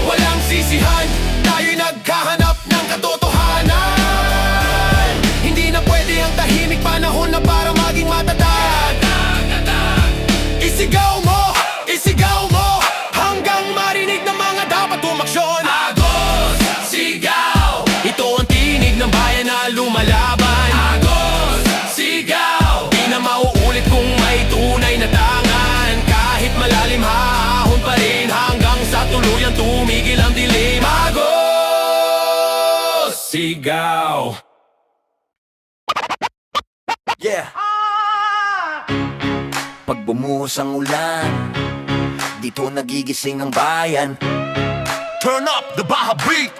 Walang sisihan, tayo'y naghahanap ng katotohanan. Hindi na pwede ang tahimik, panahon na para maging matatag. Isigaw mo, hanggang marinig ng mga dapat umaksyon. Agos, sigaw, ito ang tinig ng bayan na lumalaban. Agos, sigaw, di na mauulit kung may tunay na tangan. Kahit malalim, hahon pa rin hanggang sa tuluyang tumigil ang dilim. Agos, sigaw. Yeah. Pag bumuhos ang ulan, dito nagigising ang bayan. Turn up the Baha Beat.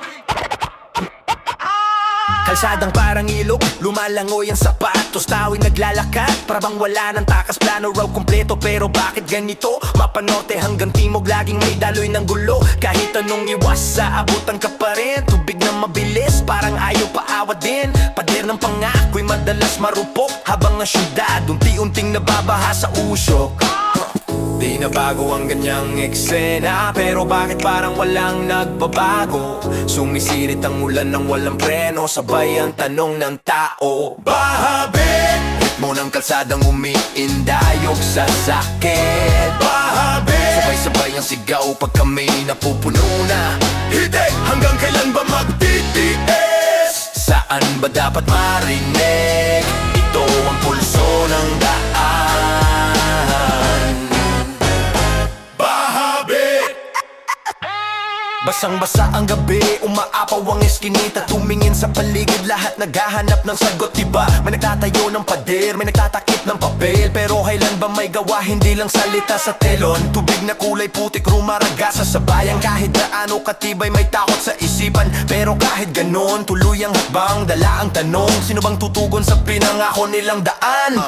Kalsadang parang ilog, lumalangoy ang sapatos. Tao'y naglalakad, parang wala ng takas. Plano raw kumpleto, pero bakit ganito? Mapanorte hanggang timog, laging may daloy ng gulo. Kahit anong iwas, sa abutan ka pa rin. Tubig na mabilis, parang ayaw paawat din. Pader ng pangako'y madalas marupok, habang ang syudad unti-unting nababaha sa usok. Di na bago ang ganyang eksena, pero bakit parang walang nagbabago? Sumisirit ang ulan ng walang preno, sabay ang tanong ng tao. Bahabit! Ritmo ng kalsadang umiindayog sa sakit. Bahabit! Sabay-sabay ang sigaw pag kami napupuno na. Hindi! Hanggang kailan ba magtitiis? Saan ba dapat marinig? Ito ang pulso ng daan. Basang-basa ang gabi, umaapaw ang eskinita. Tumingin sa paligid, lahat naghahanap ng sagot, diba? May nagtatayo ng pader, may nagtatakip ng papel. Pero kailan ba may gawa, hindi lang salita sa telon. Tubig na kulay putik, rumaragasa sa bayan. Kahit gaano katibay, may takot sa isipan. Pero kahit ganon, tuloy ang hakbang, dala ang tanong. Sino bang tutugon sa pinangako nilang daan?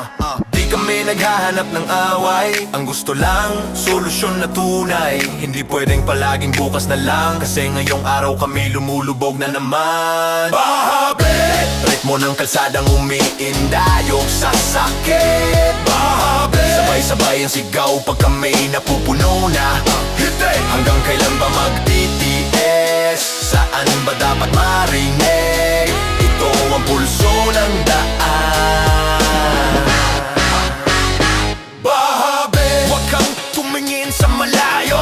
Di kami naghahanap ng away, ang gusto lang, solusyon na tunay. Hindi pwedeng palaging bukas na lang, kasi ngayong araw kami lumulubog na naman. Bahabit! Ritmo ng kalsadang umiindayog sa sakit. Bahabe, sabay-sabay ang sigaw pag kami napupuno na. Hanggang kailan ba magtitiis? Saan ba dapat marinig? Ito ang pulso ng daan. Bahabe, huwag kang tumingin sa malayo.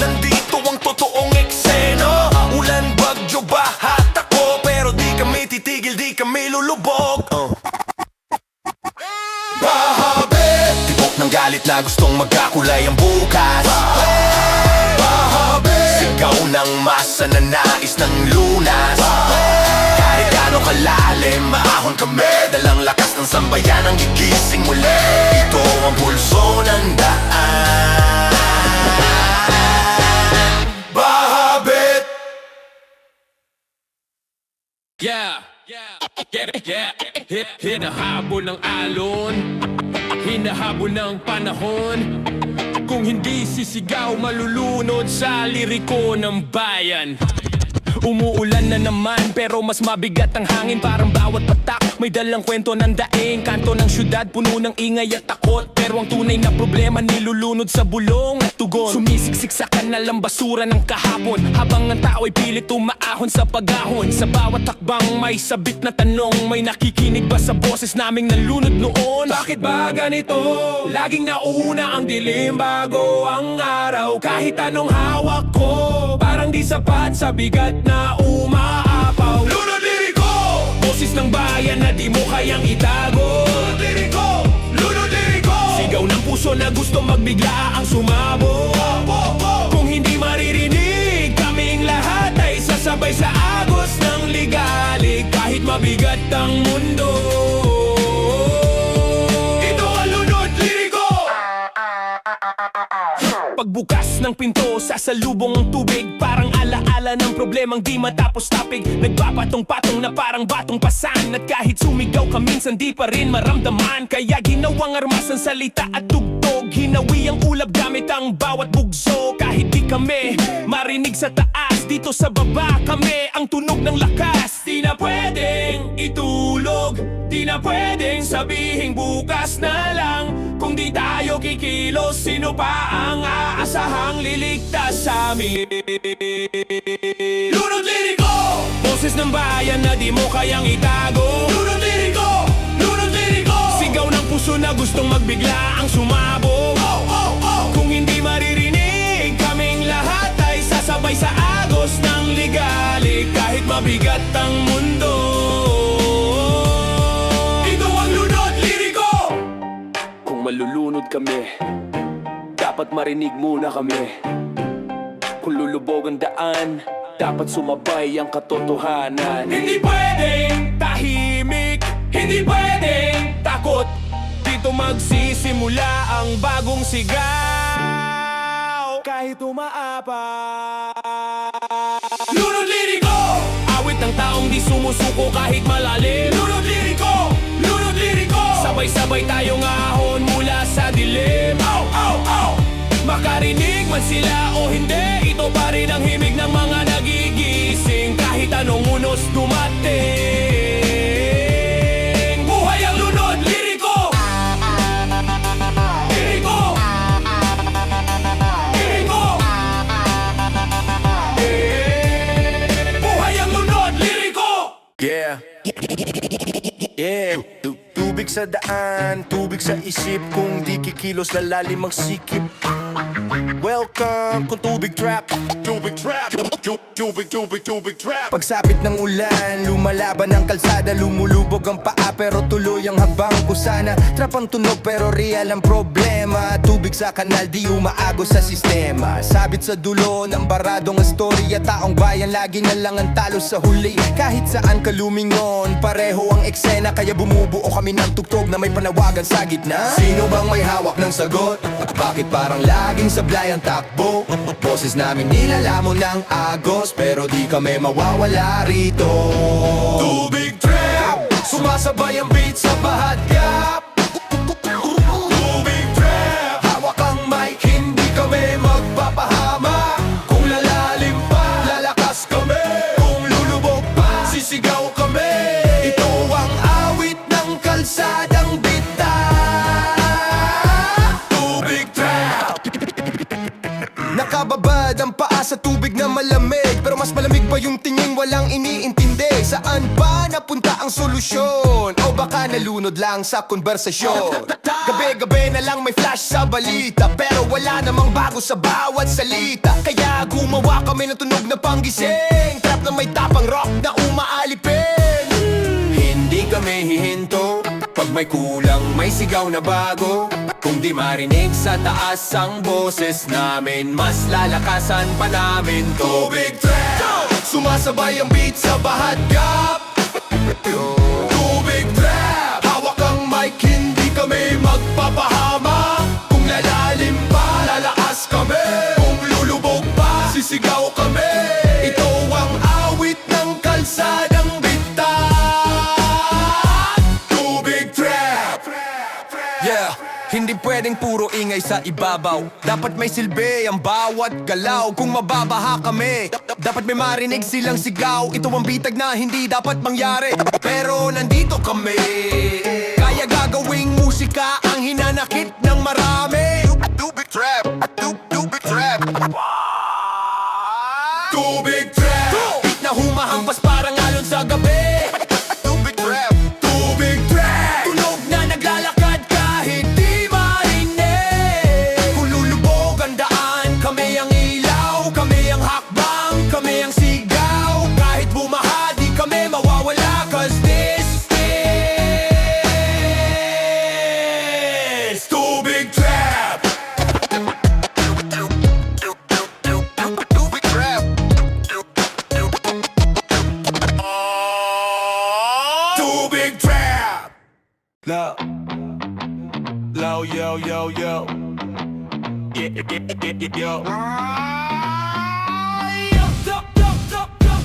Nandito ang totoong eksena. Ulan, bagyo, baha, tako, pero di kami titigil, di kami lulubog. Bahabe, tibok ng galit na gustong magkakulay ang bukas. Bahabe, sigaw ng masa na nais ng lunas. Kahit gaano kalalim, maahon kami. Dalang lakas ng sambayan ang gigising muli. Ito ang pulso ng daan. Bahabit. Yeah, hinahabol ng alon, hinahabol ng panahon. Kung hindi sisigaw, malulunod sa liriko ng bayan. Umuulan na naman pero mas mabigat ang hangin. Parang bawat patak may dalang kwento ng daing. Kanto ng syudad puno ng ingay at takot, pero ang tunay na problema nilulunod sa bulong at tugon. Sumisiksik sa kanalang basura ng kahapon, habang ang tao ay pilit umaahon sa pagahon. Sa bawat takbang may sabik na tanong, may nakikinig ba sa boses naming nalunod noon? Bakit ba ganito? Laging nauna ang dilim bago ang araw. Kahit anong hawak ko, parang di sapat sa bigat na umaapaw. Lunod liriko, Boses ng bayan na di mo kayang itago. lunod liriko, lunod liriko. Sigaw ng puso na gusto magbigla ang sumabog. Kung hindi maririnig, kaming lahat ay sasabay sa agos ng ligalig. Kahit mabigat ang mundo, Ito ang lunod liriko. pagbukas ng pinto, sasalubong ang tubig. Parang alaala ng problemang di matapos tapig. Nagpapatong-patong na parang batong pasan. At kahit sumigaw ka minsan di pa rin maramdaman. Kaya ginawang armas ang salita at tugtog. Hinawi ang ulap gamit ang bawat bugso. Kahit di kami marinig sa taas, dito sa baba kami ang tunog ng lakas. Di na pwedeng itulog, di na pwedeng sabihing bukas na lang. Kung di tayo kikilos, sino pa ang aasahang liligtas sa amin? Lunod liriko, Boses ng bayan na di mo kayang itago. lunod liriko, lunod liriko. Sigaw ng puso na gustong magbigla ang sumabog. Kung hindi maririnig, kaming lahat ay sasabay sa agos ng ligalig. Kahit mabigat ang mundo, Ito ang lunod liriko. kung malulunod kami, dapat marinig muna kami. Kung lulubog ang daan, dapat sumabay ang katotohanan. Hindi pwedeng Tahimik, hindi pwedeng takot. Dito magsisimula ang bagong sigaw. Kahit umaapa, lunod liriko, awit ng taong di sumusuko kahit malalim. lunod liriko, lunod liriko. Sabay-sabay tayong ahon mula sa dilim. Makarinig man sila o hindi, ito pa rin ang himig ng mga nagigising. Kahit anong unos dumating, Buhay ang lunod liriko. Liriko, liriko. Buhay ang lunod liriko. Yeah. Yeah. Tubig sa daan, tubig sa isip. Kung di kikilos, lalalim ang sikip. Welcome kung tubig trap. Tubig trap, tubig trap. Pagsapit ng ulan, lumalaban ang kalsada. Lumulubog ang paa pero tuloy ang habang ko sana. Trap ang tunog pero real ang problema. Tubig sa kanal di umaagos sa sistema. Sabit sa dulo ng baradong istorya. Taong bayan lagi na lang ang talo sa huli. Kahit saan ka lumingon, pareho ang eksena. Kaya bumubuo kami ng tugtog na may panawagan sa gitna. Sino bang may hawak ng sagot? Bakit parang laging sablay ang takbo? Boses namin nilalamon ng agos, pero di kami mawawala rito. Tubig trap, sumasabay ang beat sa bahagap. Tubig trap, hawak ang mic, hindi kami magpapahama. Kung lalalim pa, lalakas kami. Kung lulubog pa, sisigaw kami. Ito yung tingin walang iniintindi. Saan ba napunta ang solusyon? O baka nalunod lang sa konversasyon. Gabi-gabi na lang may flash sa balita, pero wala namang bago sa bawat salita. Kaya gumawa kami ng tunog na panggising, trap na may tapang rock na umaalipin. Hindi kami hihinto pag may kulang, may sigaw na bago. Kung di marinig sa taas ang boses namin, mas lalakasan pa namin to. Tubig Trap! Sumasabay ang beat sa bahagap. Tubig Trap! Hawak ang mic, hindi kami magpapahama. Kung lalalim pa, lalakas kami. Kung lulubog pa, sisigaw kami. Ito ang awit ng kalsadang bitak. Tubig Trap! Yeah, hindi pwedeng puro ingay sa ibabaw. Dapat may silbi ang bawat galaw. Kung mababaha kami, dapat may marinig silang sigaw. Ito ang bitag na hindi dapat mangyari, pero nandito kami. Kaya gagawing musika ang hinanakit ng marami. Tubig Trap! Tubig Trap! Tubig Trap! Beat na humahampas parang alon sa gabi. Tubig Trap! Tubig Trap! Tunog na naglalakad kahit di marinig. Kung lulubog ang daan, kami ang ilaw. Kami ang hakbang, kami ang sigaw. Kahit bumaha, di kami mawawala. Cause this is Tubig Trap! Tubig Trap! Tubig Trap! Low, low, yo, yo, yo. Yo.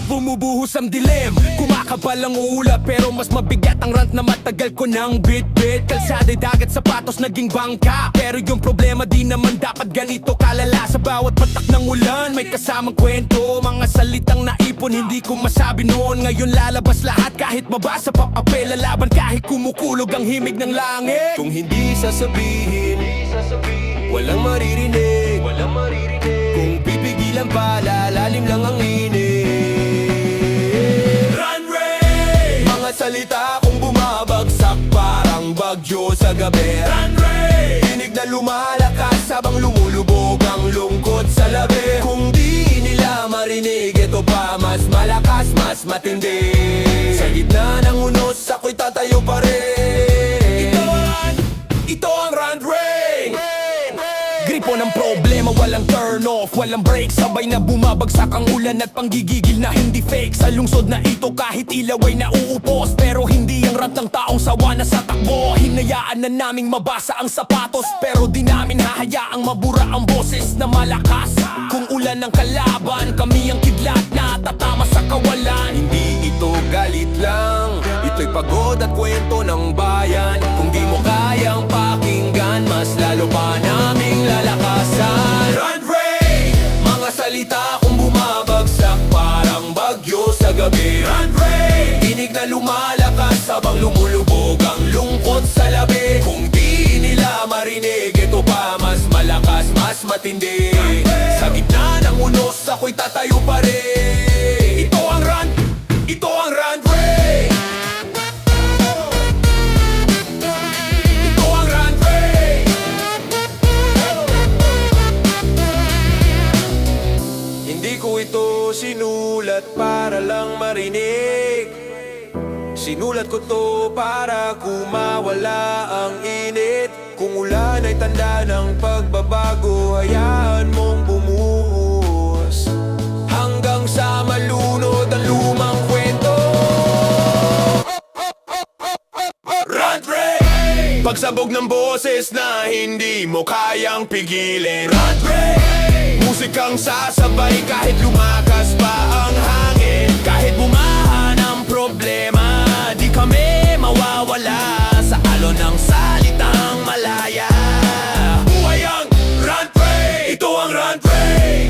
Bumubuhos ang dilim, kumakabal ang ulap, pero mas mabigat ang rant na matagal ko nang bit-bit. Kalsada'y dagat, sapatos naging bangka, pero yung problema di naman dapat ganito kalala. Sa bawat patak ng ulan may kasamang kwento, mga salitang naipon hindi ko masabi noon. Ngayon lalabas lahat kahit mabasa pa papel, lalaban kahit kumukulog ang himig ng langit. Kung hindi sasabihin, walang maririnig. Kung pipigilan pa, lalalim lang ang init. Runway! Mga salita kung bumabagsak parang bagyo sa gabi. Runway! Tinig na lumalakas habang lumulubog ang lungkot sa labi. Kung di nila marinig, ito pa mas malakas, mas matindi. Sa gitna ng unos, ako'y tatayo pa rin. Ito ang runway! Gripo ng problema, walang turn off, walang break. Sabay na bumabagsak ang ulan at panggigigil na hindi fake. Sa lungsod na ito kahit ilaw ay nauupos, pero hindi ang rant ng taong sawa na sa takbo. Hinayaan na naming mabasa ang sapatos, pero di namin hahayaang mabura ang boses na malakas. Kung ulan ng kalaban, kami ang kidlat na tatama sa kawalan. Hindi ito galit lang, ito'y pagod at kwento ng bayan. Kung di mo kayang pakinggan, mas lalo pa naming lalakasan. Runway! Mga salita kung bumabagsak parang bagyo sa gabi. Runway! Tinig na lumalakas habang lumulubog ang lungkot sa labi. Kung di nila marinig, ito pa mas malakas, mas matindi. Sa gitna ng unos, ako'y tatayo pa rin. Ito ang run! Ito ang runway! Ito ang runway. Hindi ko ito sinulat para lang marinig. Sinulat ko to para kumawala ang init. Kung ulan ay tanda ng pagbabago, hayaan mong bumuhos hanggang sa malunod ang lumang kwento. Runway! Pagsabog ng boses na hindi mo kayang pigilin. Runway! Musikang sasabay kahit lumakas pa ang hangin. Kahit bumaha ng problema, di kami mawawala sa alon ng salitang malaya. Buhay ang runway! Ito ang runway!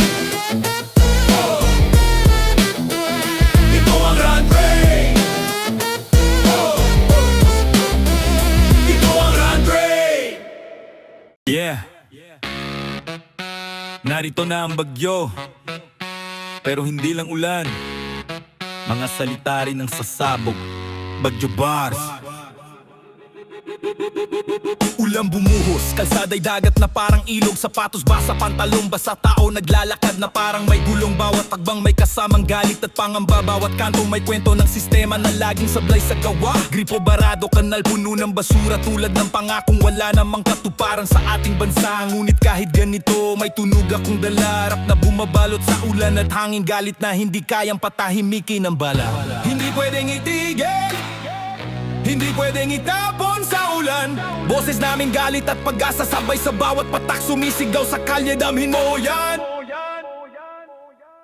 Ito ang runway! Ito ang runway! Yeah. Narito na ang bagyo, pero hindi lang ulan. Mga salita rin ng sasabog, Bagyo Bars. Ulang bumuhos, kalsada'y dagat na parang ilog. Sapatos basa, pantalong basa, tao naglalakad na parang may gulong. Bawat tagbang may kasamang galit at pangamba. Bawat kanto may kwento ng sistema na laging sablay sa gawa. Gripo barado, kanal puno ng basura. Tulad ng pangakong wala namang katuparan sa ating bansa. Ngunit kahit ganito, may tunog akong dala. Rap na bumabalot sa ulan at hangin. Galit na hindi kayang patahimikin ng bala. Hindi pwedeng itigil, hindi pwedeng itapon sa ulan. Boses namin galit at pag-asa, sabay sa bawat patak. Sumisigaw sa kalye, damhin mo yan.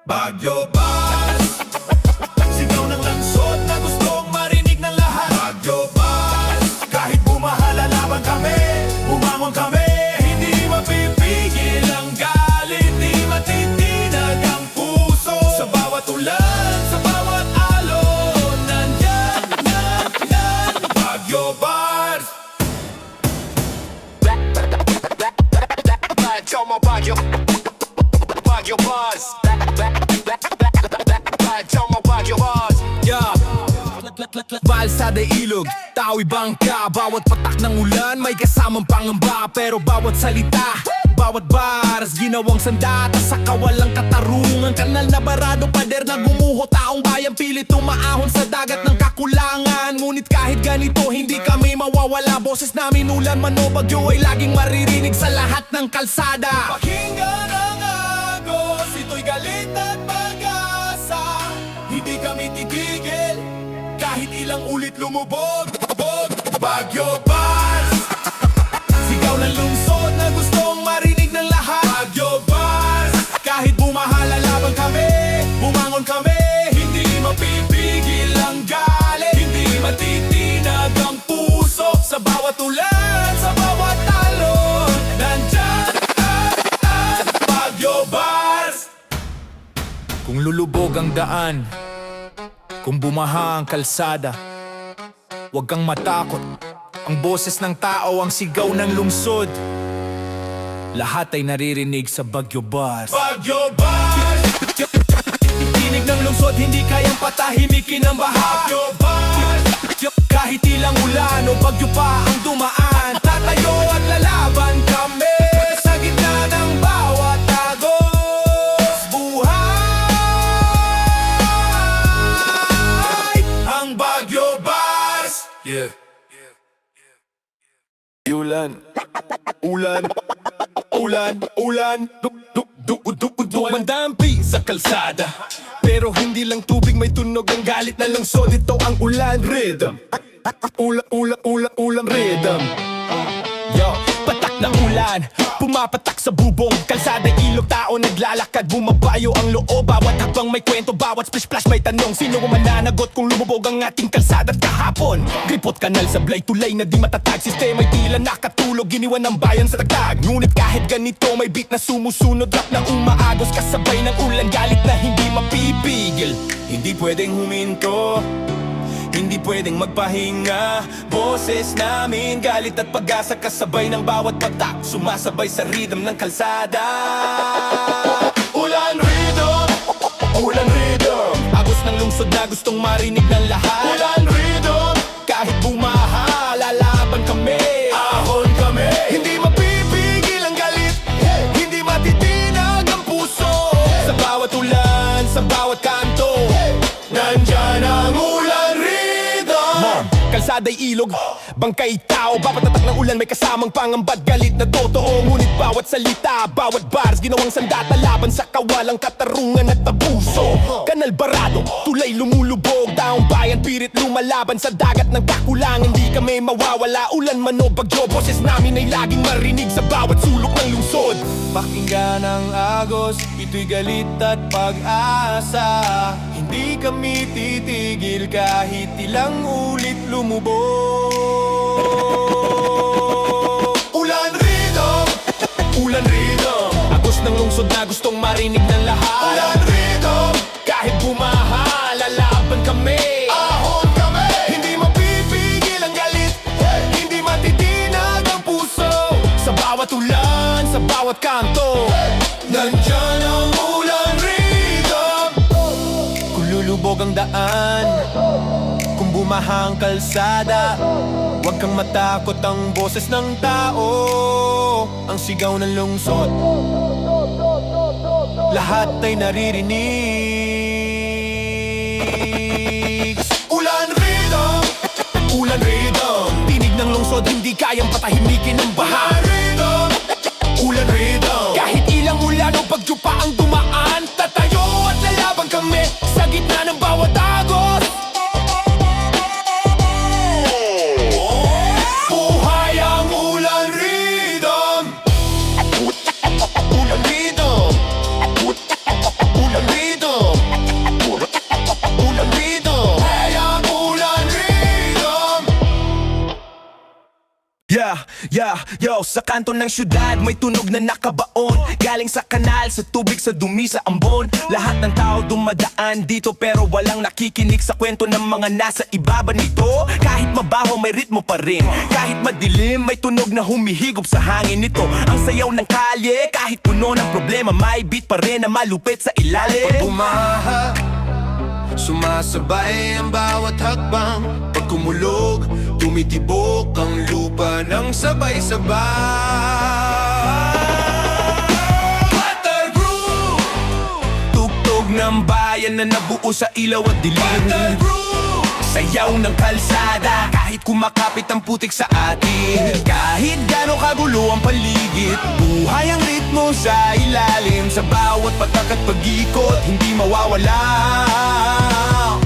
Bagyo Bars, sigaw ng langsod na gustong marinig ng lahat. Bagyo Bars, kahit bumahala laban kami, bumangon kami. Hindi mapipigil ang galit, di matitinag ang puso. Sa bawat ulan, sa bawat alon, nandyan, Bagyo Bars. Como Bagyo Bars. Como Bagyo Bars. Yeah. Balsada ilog, tao'y bangka. Bawat patak ng ulan may kasamang pangamba. Pero bawat salita, bawat bars, ginawang sandata sa kawalang katarungan. Kanal na barado, pader na gumuho. Taong bayan pilit umaahon sa dagat ng kakulangan. Ngunit kahit ganito, hindi kami mawawala. Boses namin ulan man o bagyo ay laging maririnig sa lahat ng kalsada. Pakinggan ang agos, ito'y galit at pag-asa. Hindi kami titigil, kahit ilang ulit lumubog. Bagyo Bars, sigaw ng lungsod na gustong marinig ng lahat. Bagyo Bars, kahit bumahala laban kami, bumangon kami. Hindi mapipigil ang galit, hindi matitinag ang puso. Sa bawat ulan, sa bawat talon, nandyan Bagyo Bars. Kung lulubog ang daan, kung bumaha ang kalsada, huwag kang matakot. Ang boses ng tao, ang sigaw ng lungsod, lahat ay naririnig sa Bagyo Bars. Bagyo Bars, tinig ng lungsod, hindi kayang patahimikin ang baha. Bagyo Bars, kahit ilang ulan o bagyo pa ang dumaan, tatayo at lalaban kami sa gitna ng bawat tagos. Buhay ang Bagyo Bars. Yeah. Ulan, dumandampi sa kalsada. Pero hindi lang tubig, may tunog ng galit na lungsod. Ito ang ulan rhythm. Ulan rhythm. Yo, patak na ulan, pumapatak sa bubong. Kalsada, ilog, tao naglalakad, bumabayo ang loob. Bawat hakbang may kwento, bawat splash may tanong. Sino ang mananagot kung lumubog ang ating kalsada kahapon? Gripot, kanal, sablay, tulay na di matatag. Sistema'y tila nakatulog, giniwan ng bayan sa tagtag. Ngunit kahit ganito, may beat na sumusunod. Rap na umaagos, kasabay ng ulan, galit na hindi mapipigil. Hindi pwedeng huminto, hindi pwedeng magpahinga. Boses namin, galit at pag-asa, kasabay ng bawat patak, sumasabay sa rhythm ng kalsada. Ulan rhythm, agos ng lungsod na gustong marinig ng lahat. Ulan rhythm, kahit bumaha, lalaban kami, ahon kami. Hindi mapipigil ang galit, hindi matitinag ang puso. Sa bawat ulan, sa bawat kanto, nandyan ang ulan rhythm. Kalsada'y ilog, bangkay tao. Bawat tatak ng ulan may kasamang pangambad, galit na totoo. Ngunit bawat salita, bawat bars, ginawang sandata laban sa kawalang katarungan at abuso. Kanal barado, tulay lumulubog, taong bayan pirit lumalaban sa dagat ng kakulangan. Hindi kami mawawala, ulan man o bagyo, boses namin ay laging marinig sa bawat sulok ng lungsod. Pakinggan ang agos, ito'y galit at pag-asa. Hindi kami titigil kahit ilang ulit lumubog. Ulan rhythm, agos ng lungsod na gustong marinig ng lahat. Ulan rhythm, kahit bumaha, lalaban kami, ahon kami. Hindi mapipigil ang galit, hindi matitinag ang puso. Sa bawat ulan, sa bawat kanto, nandyan ang ulan rhythm. Kung lulubog ang daan, daan. Kung bumahang kalsada, huwag kang matakot, ang boses ng tao, ang sigaw ng lungsod, lahat ay naririnig. Ulan rhythm, ulan rhythm, tinig ng lungsod, hindi kayang patahimikin ng baha. Ulan rhythm, kahit ilang ulan o pagjupa ang dumaan, tatayo at lalaban kami sa gitna ng bawat agos. Buhay ang ulan rhythm. Ulan rhythm. Ulan rhythm. Ulan rhythm. Hey, ang ulan rhythm. Yo, sa kanto ng syudad may tunog na nakabaon, galing sa kanal, sa tubig, sa dumi, sa ambon. Lahat ng tao dumadaan dito pero walang nakikinig sa kwento ng mga nasa ibaba nito. Kahit mabaho may ritmo pa rin, kahit madilim may tunog na humihigop sa hangin nito. Ang sayaw ng kalye, kahit puno ng problema, may beat pa rin na malupit sa ilalim. Bumaha, sumasabay ang bawat hakbang. Pag kumulog, tumitibok ang lupa ng sabay-sabay. Water groove, Tugtog ng bayan na nabuo sa ilaw at dilim. water groove, Sayaw ng kalsada, kahit kumakapit ang putik sa atin. Kahit gano'ng kagulo ang paligid, buhay ang ritmo sa ilalim. Sa bawat patak at pag-ikot, hindi mawawala.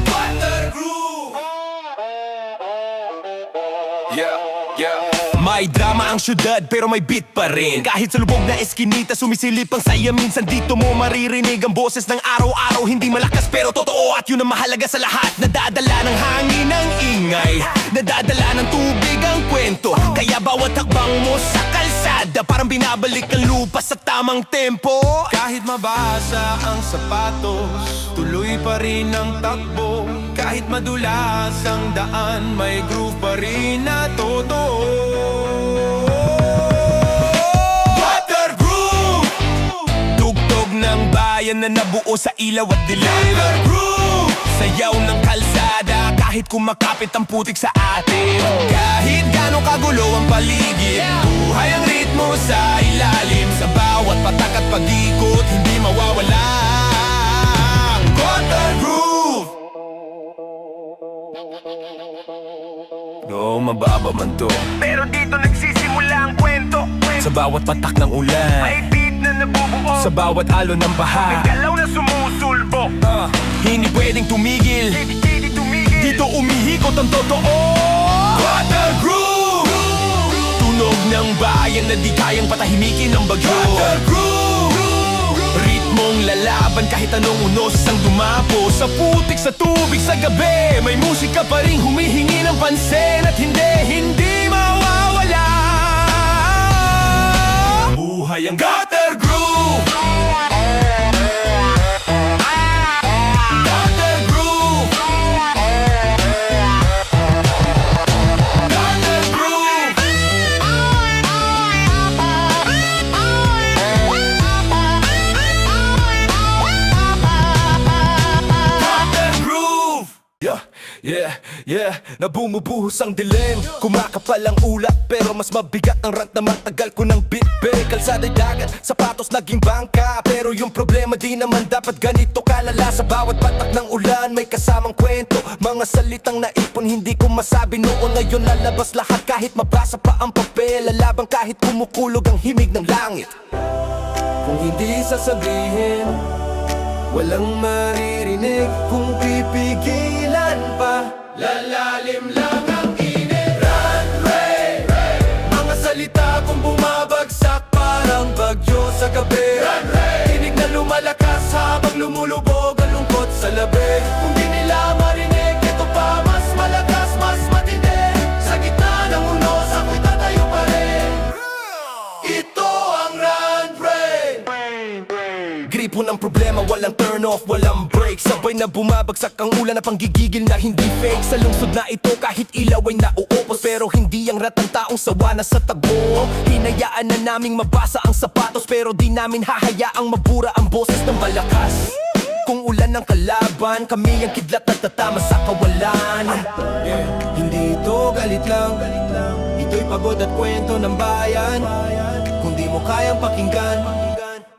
water groove. May drama ang syudad pero may beat pa rin. Kahit sa lubog na eskinita sumisilip ang saya, minsan dito mo maririnig ang boses ng araw-araw. Hindi malakas pero totoo at yun ang mahalaga sa lahat. Nadadala ng hangin ang ingay, nadadala ng tubig ang kwento. Kaya bawat hakbang mo sa kalsada parang binabalik ang lupa sa tamang tempo. Kahit mabasa ang sapatos, tuloy pa rin ang takbo. Kahit madulas ang daan, may groove pa rin na totoo. Water groove, Tugtog ng bayan na nabuo sa ilaw at dilim. water groove, Sayaw ng kalsada, kahit kumakapit ang putik sa atin. Kahit gano'ng kagulo ang paligid, buhay ang ritmo sa ilalim. Sa bawat patak at pag-ikot, hindi mawawala ang water groove. No, mababa man to, pero dito nagsisimula ang kwento. Sa bawat patak ng ulan, may beat na nabubuo. Sa bawat alon ng baha, may galaw na sumusulbo. Hindi pwedeng tumigil, dito umihikot ang totoo. water groove, Tunog ng bayan na di kayang patahimikin ng bagyo. water groove, Ritmong lalaban kahit anong unos ang dumapo. Sa putik, sa tubig, sa gabi, may musika pa rin humihingi ng pansin. At hindi mawawala. Buhay ang gutter groove. Gutter groove. Gutter groove. Gutter groove. Yeah, na bumubuhos ang dilim. Kumakapal ang ulap pero mas mabigat ang rant na matagal ko ng bitbit. Kalsada'y dagat, sapatos naging bangka, pero yung problema di naman dapat ganito kalala. Sa bawat patak ng ulan may kasamang kwento, mga salitang naipon hindi ko masabi noon. Ngayon lalabas lahat kahit mabasa pa ang papel. Lalabang kahit kumukulog ang himig ng langit. Kung hindi sasabihin, walang maririnig. Kung pipigilan pa, lalalim lang ang init. Runway, mga salita kung bumabagsak parang bagyo sa gabi. Tinig na lumalakas habang lumulubog ang lungkot sa labi. Kung di nila marinig, ito pa mas malakas, mas matindi. Sa gitna ng unos ako tatayo pa rin. Ito ang runway. Gripo ng problema, walang turn off, walang break. Sabay na bumabagsak ang ulan na panggigigil na hindi fake. Sa lungsod na ito kahit ilaw ay nauupos, pero hindi ang ratang taong sawa na sa tagbo. Hinayaan na naming mabasa ang sapatos, pero di namin hahayaang mabura ang boses ng malakas. Kung ulan ng kalaban, kami ang kidlat at tatama sa kawalan. Hindi ito galit lang, ito'y pagod at kwento ng bayan. Kung di mo kayang pakinggan,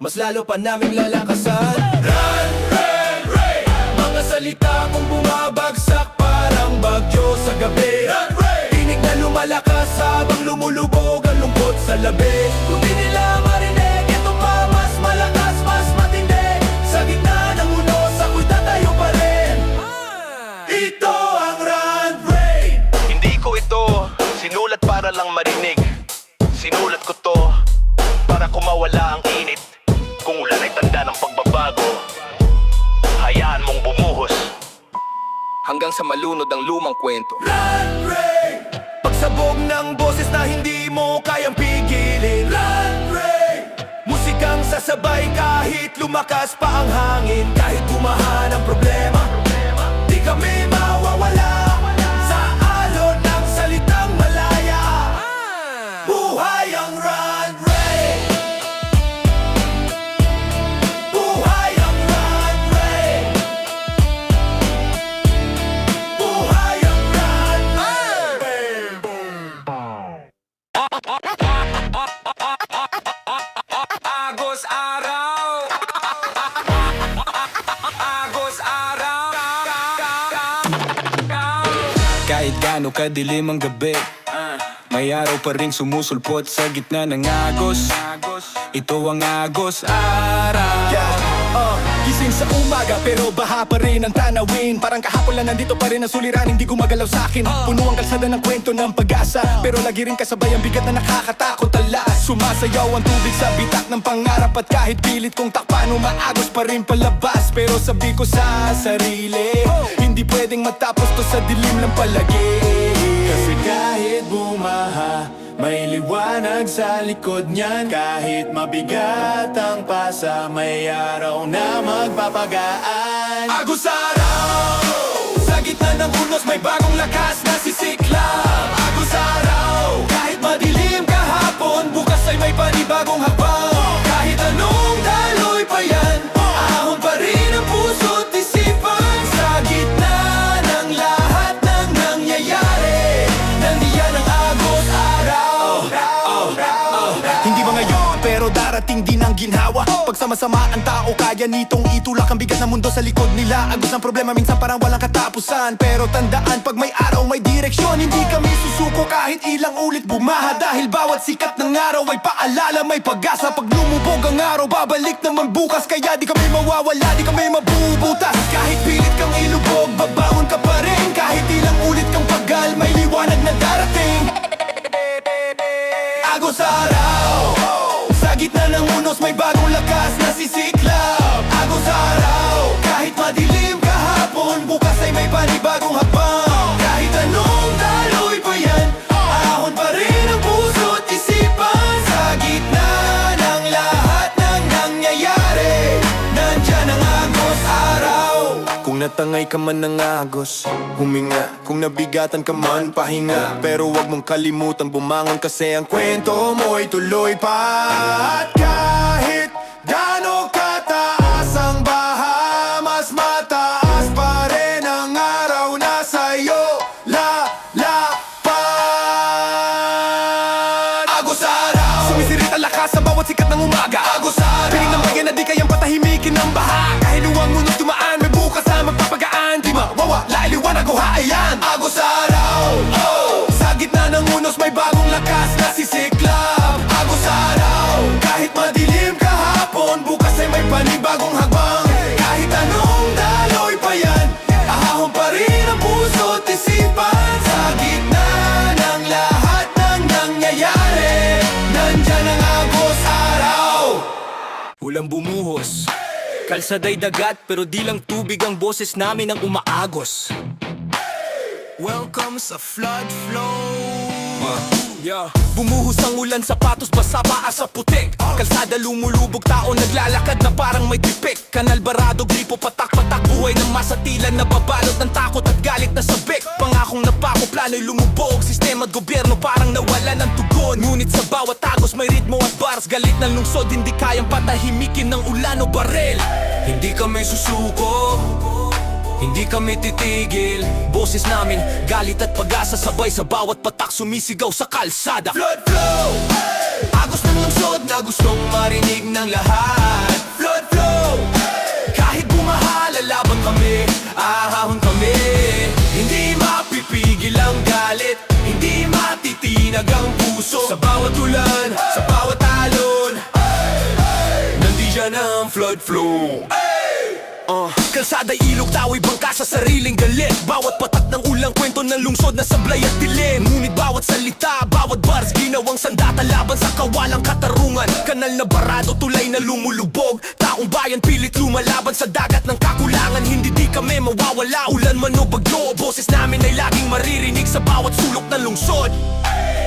mas lalo pa naming lalakasan. Run, run, ray! Mga salita kong bumabagsak parang bagyo sa gabi. Run, ray! Tinig na lumalakas habang lumulubog ang lungkot sa labi. Kung di nila marinig, ito pa mas malakas, mas matindi. Sa gitna ng unos, ako'y tatayo pa rin. Ito ang Run, Ray! Hindi ko ito sinulat para lang marinig. Sinulat ko to para kumawala ang init. Kung ulan ay tanda ng pagbabago, hayaan mong bumuhos hanggang sa malunod ang lumang kwento. Run, Ray! Pagsabog ng boses na hindi mo kayang pigilin. Run, Ray! Musikang sasabay kahit lumakas pa ang hangin. Kahit bumahan ang problema, di kami mawawala sa alon ng salitang malaya. Buhay ang Run, Ray! Buhay ang Run, Ray! Buhay ang Run, Ray! Agos araw Agos araw Kahit gaano kadilim ang gabi, may araw pa rin sumusulpot sa gitna ng agos. Ito ang agos araw. Gising sa umaga pero baha pa rin ang tanawin. Parang kahapon lang nandito pa rin ang suliranin, di gumagalaw sa akin. Puno ang kalsada ng kwento ng pag-asa, pero lagi rin kasabay ang bigat na nakakatakot talas. Sumasayaw ang tubig sa bitak ng pangarap, at kahit pilit kong takpan, umaagos pa rin palabas. Pero sabi ko sa sarili, hindi pwedeng matapos to sa dilim ng palagi. Kasi kahit bumaha, may liwanag sa likod niyan. Kahit mabigat ang pasa, may araw na magpapagaan. Agos araw! Sa gitna ng unos may bagong lakas na sisiklab. Agos araw! Kahit madilim kahapon, bukas ay may panibagong hakbang. Kahit anong daloy pa yan, ahon pa rin ang puso't isipan. Sa gitna ng lahat ng nangyayari, nandiyan ang agos araw. Hindi ba ngayon, pero darating din ang ginhawa. Pagsama-sama ang tao, kaya nitong itulak ang bigat ng mundo sa likod nila. Agos ang problema, minsan parang walang katapusan. Pero tandaan, pag may araw, may direksyon. Hindi kami susuko kahit ilang ulit bumaha, dahil bawat sikat ng araw ay paalala, may pag-asa. Pag lumubog ang araw, babalik naman bukas. Kaya di kami mawawala, di kami mabubutas. Kahit pilit kang ilubog, babangon ka pa rin. Kahit ilang ulit kang pagal, may liwanag na darating. Agos araw! Sa gitna ng unos may bagong lakas na sisiklab. Agos araw! Kahit madilim kahapon, bukas ay may panibagong hakbang. Kahit anong daloy pa yan, ahon pa rin ang puso't isipan. Sa gitna ng lahat ng nangyayari, nandyan ang agos araw. Kung natangay ka man ng agos, huminga. Kung nabigatan ka man, pahinga. Pero wag mong kalimutang bumangon, kasi ang kwento mo'y tuloy pa. At kahit gaano kataas ang baha, mas mataas pa rin ang araw na sa'yo lalapan. Agos araw! Sumisirit ang lakas sa bawat sikat ng umaga. Agos araw! Piling ng bayan na di kayang patahimikin ng baha. Kahit luwang unos dumaan, may bukas na magpapagaan. Di mawawala, iliwanag o haayan. Agos araw! Oh! Sa gitna ng unos may bagong lakas na sisiklab. Agos araw! Kahit madilim kahapon, bukas ay may panibagong hakbang. Kahit anong daloy pa yan, ahon pa rin ang puso't isipan. Sa gitna ng lahat ng nangyayari, nandyan ang agos araw. Ulang bumuhos, kalsada'y dagat, pero di lang tubig ang boses namin ang umaagos. Welcome sa flood flow. Bumuhos ang ulan, sapatos basa paa sa putik. Kalsada lumulubog, tao naglalakad na parang may tipik. Kanal barado, gripo patak-patak, buhay ng masatilan, nababalot ng takot at galit na sabik. Pangakong napako, plano ulan'y lumubog. Sistema at gobyerno parang nawala ng tugon. Ngunit sa bawat agos may ritmo at bars. Galit ng lungsod, hindi kayang patahimikin ng ulan o barel. Hindi kami susuko, hindi kami titigil. Boses namin, galit at pag-asa, sabay sa bawat patak sumisigaw sa kalsada. Flood flow, agos ng lungsod na gustong marinig ng lahat. Flood flow, kahit bumaha, lalaban kami, ahahon kami. Hindi mapipigil ang galit, hindi matitinag ang puso. Sa bawat ulan, sa bawat alon, nandiyan ang flood flow. Kalsada, ilog, tawid, bangka sa sariling galit. Bawat patak ng ulang kwento ng lungsod na sablay at dilim. Ngunit bawat salita, bawat bars, ginawang sandata laban sa kawalang katarungan. Kanal na barado, tulay na lumulubog. Taong bayan pilit lumalaban sa dagat ng kakulangan. Hindi di kami mawawala, ulan man o bagyo. Boses namin ay laging maririnig sa bawat sulok ng lungsod.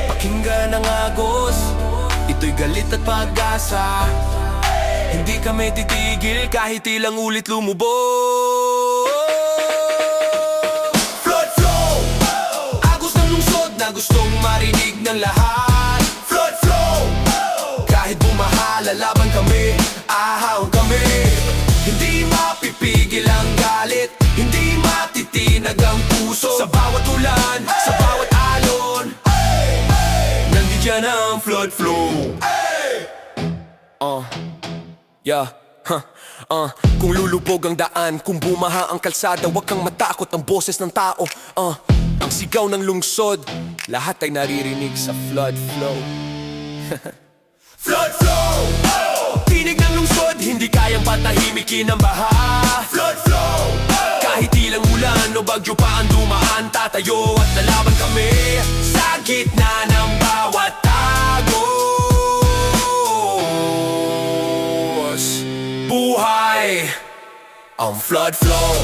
Pakinggan ang agos, ito'y galit at pag-asa. Hindi kami titigil kahit ilang ulit lumubog. Flood flow, agos ng lungsod na gustong marinig ng lahat. Flood flow, kahit bumaha, lalaban kami, ahahon kami. Hindi mapipigil ang galit, hindi matitinag ang puso. Sa bawat ulan, sa bawat alon, nandiyan ang flood flow. Yeah, kung lulubog ang daan, kung bumaha ang kalsada, wag kang matakot, ang boses ng tao, ang sigaw ng lungsod, lahat ay naririnig sa flood flow. Flood flow, tinig ng lungsod, hindi kayang patahimikin ang baha. Flood flow, kahit ilang ulan o bagyo pa ang dumaan, tatayo at lalaban kami sa gitna ng bawat agos. Buhay ang flood flow.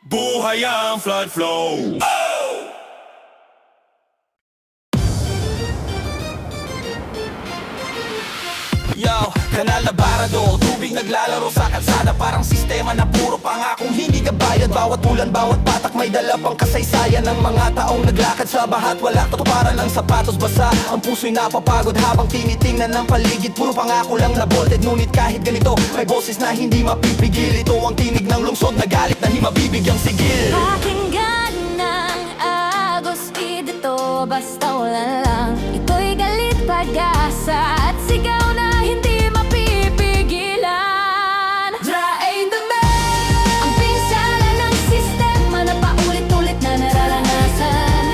Buhay ang flood flow. Yo, kanal na barado, tubig naglalaro sa kalsada. Parang sistema na puro pangakong hindi kabayad. Bawat ulan, bawat patak may dala pang kasaysayan ng mga taong naglakad sa bahat. Wala katuparan lang sapatos basa, ang puso'y napapagod habang tinitingnan ng paligid. Puro pangako lang na bolted, ngunit kahit ganito may boses na hindi mapipigil. Ito ang tinig ng lungsod na galit na hindi mabibigyang sigil. Pakinggan ng agos, dito basta ulan lang. Ito'y galit, pag-asa at sigaw na hindi mapipigilan. Drain the man, ang pinsala ng sistema na paulit-ulit na nararanasan.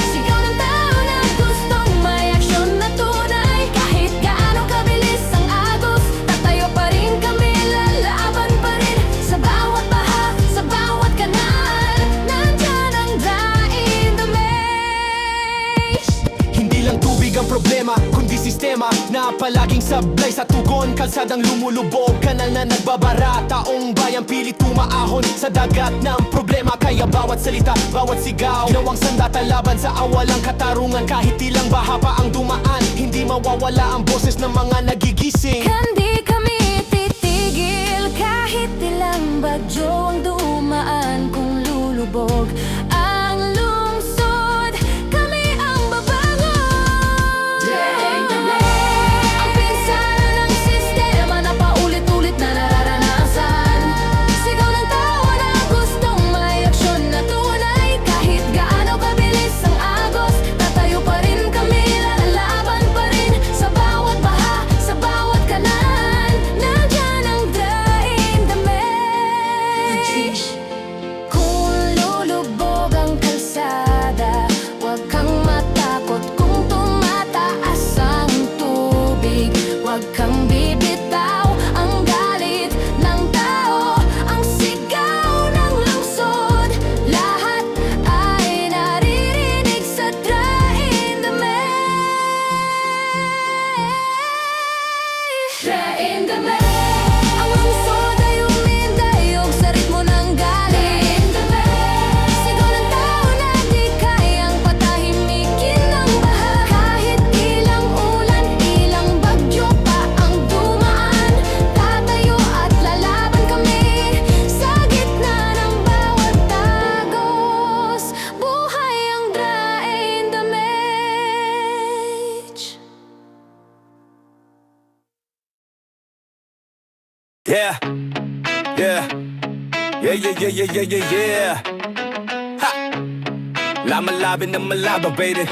Sigaw ng tao na gustong may aksyon na tunay. Kahit gaano kabilis ang agos, tatayo pa rin kami, lalaban pa rin. Sa bawat baha, sa bawat kanal, nandyan ang drain the maze. Hindi lang tubig ang problema, kundi sistema na palaging sablay sa tugon. Kalsadang lumulubog, kanal na nagbabara. Taong bayan pilit tumaahon sa dagat ng problema. Kaya bawat salita, bawat sigaw, ginawang sandata laban sa awalang katarungan. Kahit ilang baha pa ang dumaan, hindi mawawala ang boses ng mga nagigising. Hindi kami titigil kahit ilang bagyo ang dumaan. Kung lulubog ang lungsod, kami ang babangon. Ang pinsala ng sistema na paulit-ulit na nararanasan. Sigaw ng tao na gustong may aksyon na tunay. Kahit gaano kabilis ang agos, tatayo pa rin kami, lalaban pa rin. Sa bawat baha, sa bawat kanal, nandyan ang drain the maze. Kung lulubog Yeah, yeah, yeah, yeah, yeah, yeah, yeah, yeah, yeah. Ha! Laban-laban na malaban, baby.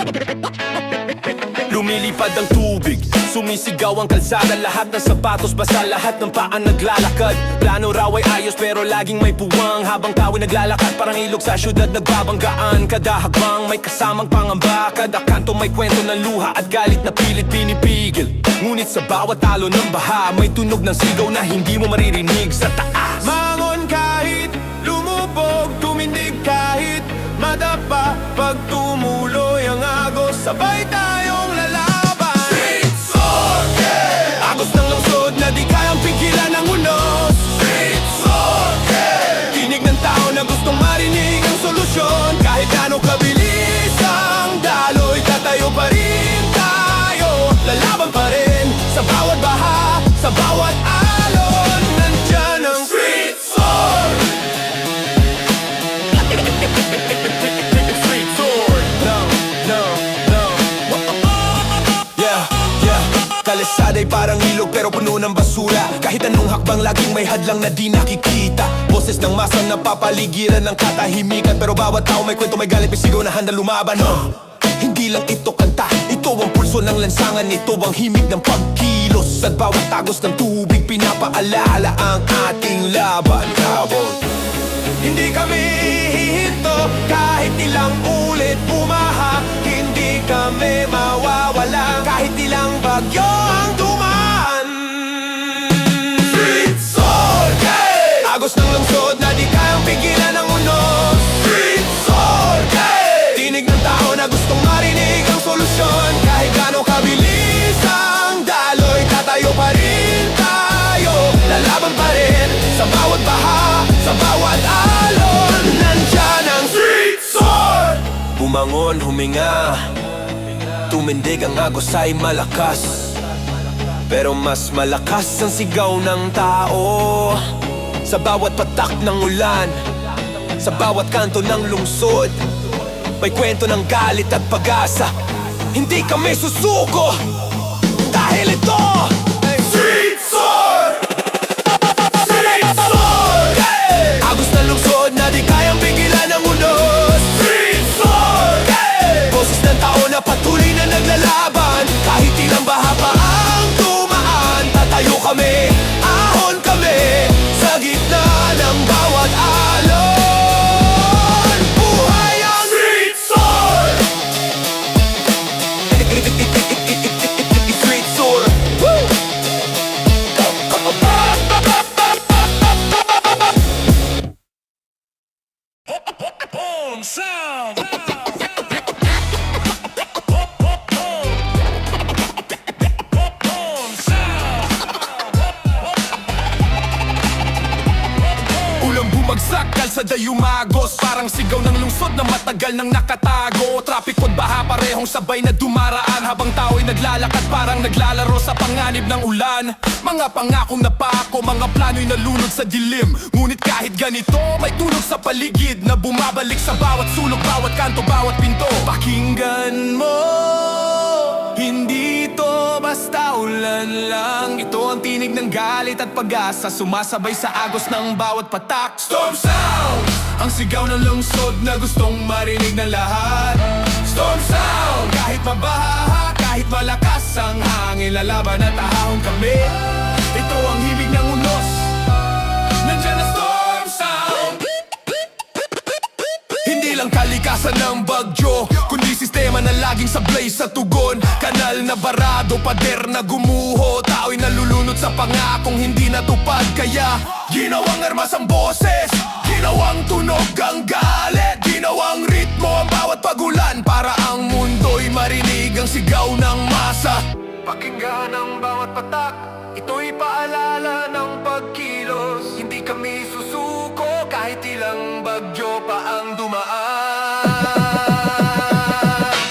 Lumilipad ang tubig, sumisigaw ang kalsada. Lahat ng sapatos basa, lahat ng paa naglalakad. Plano raw ay ayos pero laging may puwang. Habang tao naglalakad parang ilog sa syudad nagbabanggaan. Kada hakbang may kasamang pangamba. Kada kanto may kwento ng luha at galit na pilit pinipigil. Ngunit sa bawat talo ng baha may tunog ng sigaw na hindi mo maririnig sa taas. Mangon kahit lumubog, tumindig kahit madapa. Pag tumuloy ang agos, sabay tayong lalaban. Street Sword, yeah! Agos ng lungsod na di kayang pigilan ng unos. Street Sword, yeah! Tinig ng tao na gustong marinig ang solusyon. Kahit anong kabilis ang daloy, tatayo pa rin tayo. Lalaban pa rin sa bawat baha, sa bawat alon. Nandyan ang Street Sword! street sword. No, no, no. Yeah, yeah. Kalisada'y parang ilog pero puno ng basura. Kahit anong hakbang laging may hadlang na di nakikita. Boses ng masang napapaligiran ng katahimikan. Pero bawat tao may kwento, may galit, may sigaw na handa lumaban. Hindi lang ito kanta, ito ang pulso ng lansangan. Ito ang himig ng pagkilos. At bawat tagos ng tubig pinapaalala ang ating laban. Hindi kami hihinto kahit ilang ulit bumaha. Hindi kami mawawala kahit ilang bagyo ang dumaan. Street Sword, yeah! Agos ng lungsod na di kayang pigilan ng unos. Street Sword, yeah! Tinig ng tao na gustong marinig ang solusyon. Kahit gano'ng kabilis ang daloy, tatayo pa rin tayo. Lalaban pa rin sa bawat baha, sa bawat alon. Nandyan ang Street Sword! Bumangon, huminga. Tumindig ang agos ay malakas. Pero mas malakas ang sigaw ng tao. Sa bawat patak ng ulan, sa bawat kanto ng lungsod, may kwento ng galit at pag-asa. Hindi kami susuko dahil ito Street Sword! Street Sword! hey! Agos na lungsod na di kayang pigilan ng unos. Street Sword! Hey! Boses ng tao na patuloy na naglalaban. Kahit ilang baha pa ang dumaan, tatayo kami, ahon kami, sa gitna ng bawat alon. Buhay ang Street Sword! street sword. Woo! Boom sound! Ulang bumagsak, kalsada yumagos. Parang sigaw ng lungsod na matagal nang nakatago. Trapiko at baha parehong sabay na dumaraan. Habang tao'y naglalakad parang naglalaro sa panganib ng ulan. Mga pangakong napako, mga plano'y nalunod sa dilim. Ngunit kahit ganito, may tunog sa paligid na bumabalik sa bawat sulok, bawat kanto, bawat pinto. Pakinggan mo, hindi to basta ulan lang. Ito ang tinig ng galit at pag-asa, sumasabay sa agos ng bawat patak. Storm sound! Ang sigaw ng lungsod na gustong marinig ng lahat. Storm sound! Kahit mabaha, kahit malakas ang hangin, lalaban at ahon kami. Ito ang himig ng unos. Nandyan ang storm sound. Hindi lang kalikasan ng bagyo, kundi sistema na laging sablay sa tugon. Kanal na barado, pader na gumuho, tao'y nalulunod sa pangakong hindi natupad. Kaya ginawang armas ang boses, ginawang tunog ang galit, ginawang ritmo ang bawat pagulan, para ang mundo'y marinig ang sigaw ng masa. Pakinggan ang bawat patak, ito'y paalala ng pagkilos. Hindi kami susuko kahit ilang bagyo pa ang dumaan.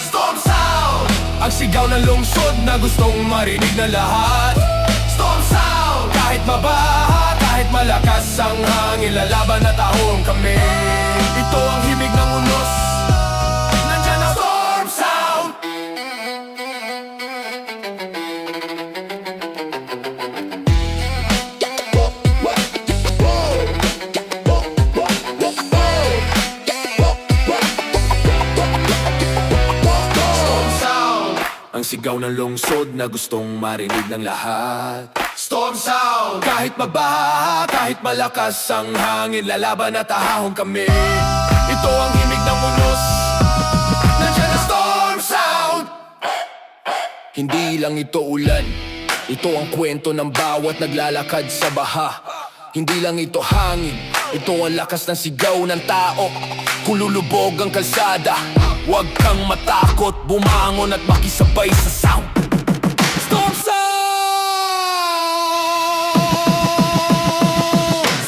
Storm sound! Ang sigaw ng lungsod na gustong marinig na lahat. Storm sound! Kahit mabaha, kahit malakas ang hangin, lalaban at ahon kami. Ito ang himig ng unos. Nandyan ang storm sound. sigaw ng lungsod na gustong marinig ng lahat. Storm sound. Kahit mabaha, kahit malakas ang hangin, lalaban at ahahon kami. Ito ang himig ng unos. Nandiyan na storm sound. Hindi lang ito ulan, ito ang kwento ng bawat naglalakad sa baha. Hindi lang ito hangin, ito ang lakas ng sigaw ng tao. Kung lulubog ang kalsada, huwag kang matakot, bumangon at makisabay sa sound. Storm sound!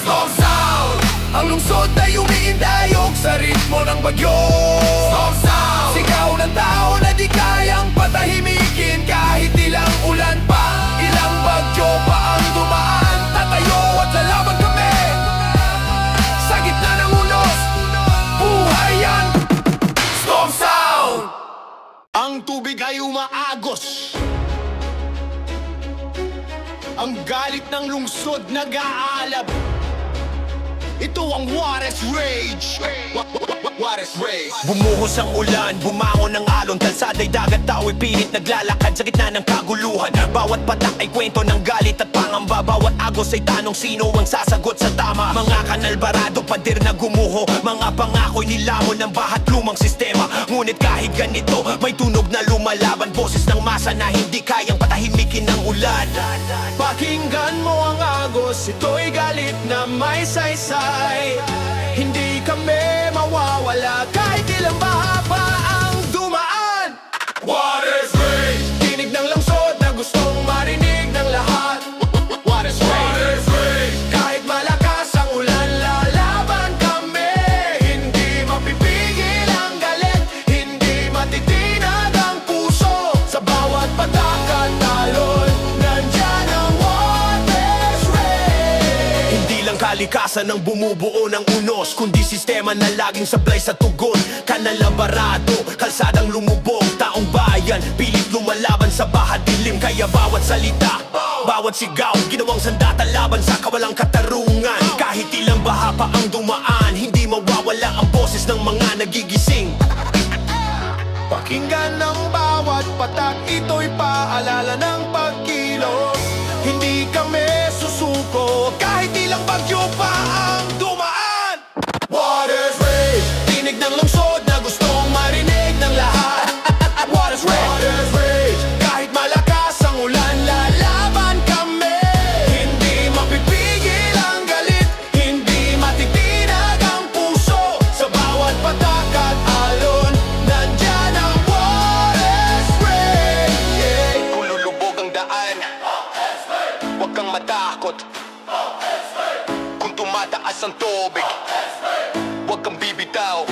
Storm sound. Ang lungsod ay umiindayog sa ritmo ng bagyo. Storm sound. Sigaw ng tao na di kayang patahimikin. Kahit ilang ulan pa, ilang bagyo pa ang dumaan, tatayo at lalaban kami. Sa gitna ng unos, buhay yan. Storm sound. Ang tubig ay umaagos. Ang galit ng lungsod nag-aalab. Ito ang Juarez Rage. Juarez Rage. Bumuhos ang ulan, bumangon ang alon, kalsada'y dagat, tao'y pilit naglalakad sa gitna ng kaguluhan. Bawat patak ay kwento ng galit at pangamba, bawat agos ay tanong sino ang sasagot sa tama. Mga kanalbarado, pader na gumuho, mga pangako'y nilamon ng bahat lumang sistema. Ngunit kahit ganito, may tunog na lumalaban, boses ng masa na hindi kayang patahimikin ng ulan. Pakinggan mo ang agos, ito'y galit na may saysay. Hindi kami mawawala kahit ilang baha pa ang dumaan. Juarez Rage. Tinig ng lungsod na gustong marinig ng lahat. Juarez Rage. Juarez Rage. Kahit malakas ang ulan, lalaban kami. Hindi mapipigil ang galit, hindi matitinag ang puso. Sa bawat patak at talon, nandyan ang Juarez Rage. Hindi lang kalikasan ang bumubuo ng unos, kundi sistema na laging sablay sa tugon. Kanalabarado, kalsadang lumubog, taong bayan pilit lumalaban sa baha dilim. Kaya bawat salita, bawat sigaw, ginawang sandata laban sa kawalang katarungan. Kahit ilang baha pa ang dumaan, hindi mawawala ang boses ng mga nagigising. Pakinggan ng bawat patak, ito'y paalala ng pagkilos. Hindi kami susuko kahit ilang bagyo pa ang dumaan. Juarez Rage. Tinig ng lungsod na gustong marinig ng lahat. Juarez Rage. Juarez Rage. Kahit malakas ang ulan, lalaban kami. Hindi mapipigil ang galit, hindi matitinag ang puso. Sa bawat patak at alon, nandyan ang Juarez Rage. Kung lulubog ang daan, huwag kang matakot. Kung tumataas ang tubig, huwag kang bibitaw.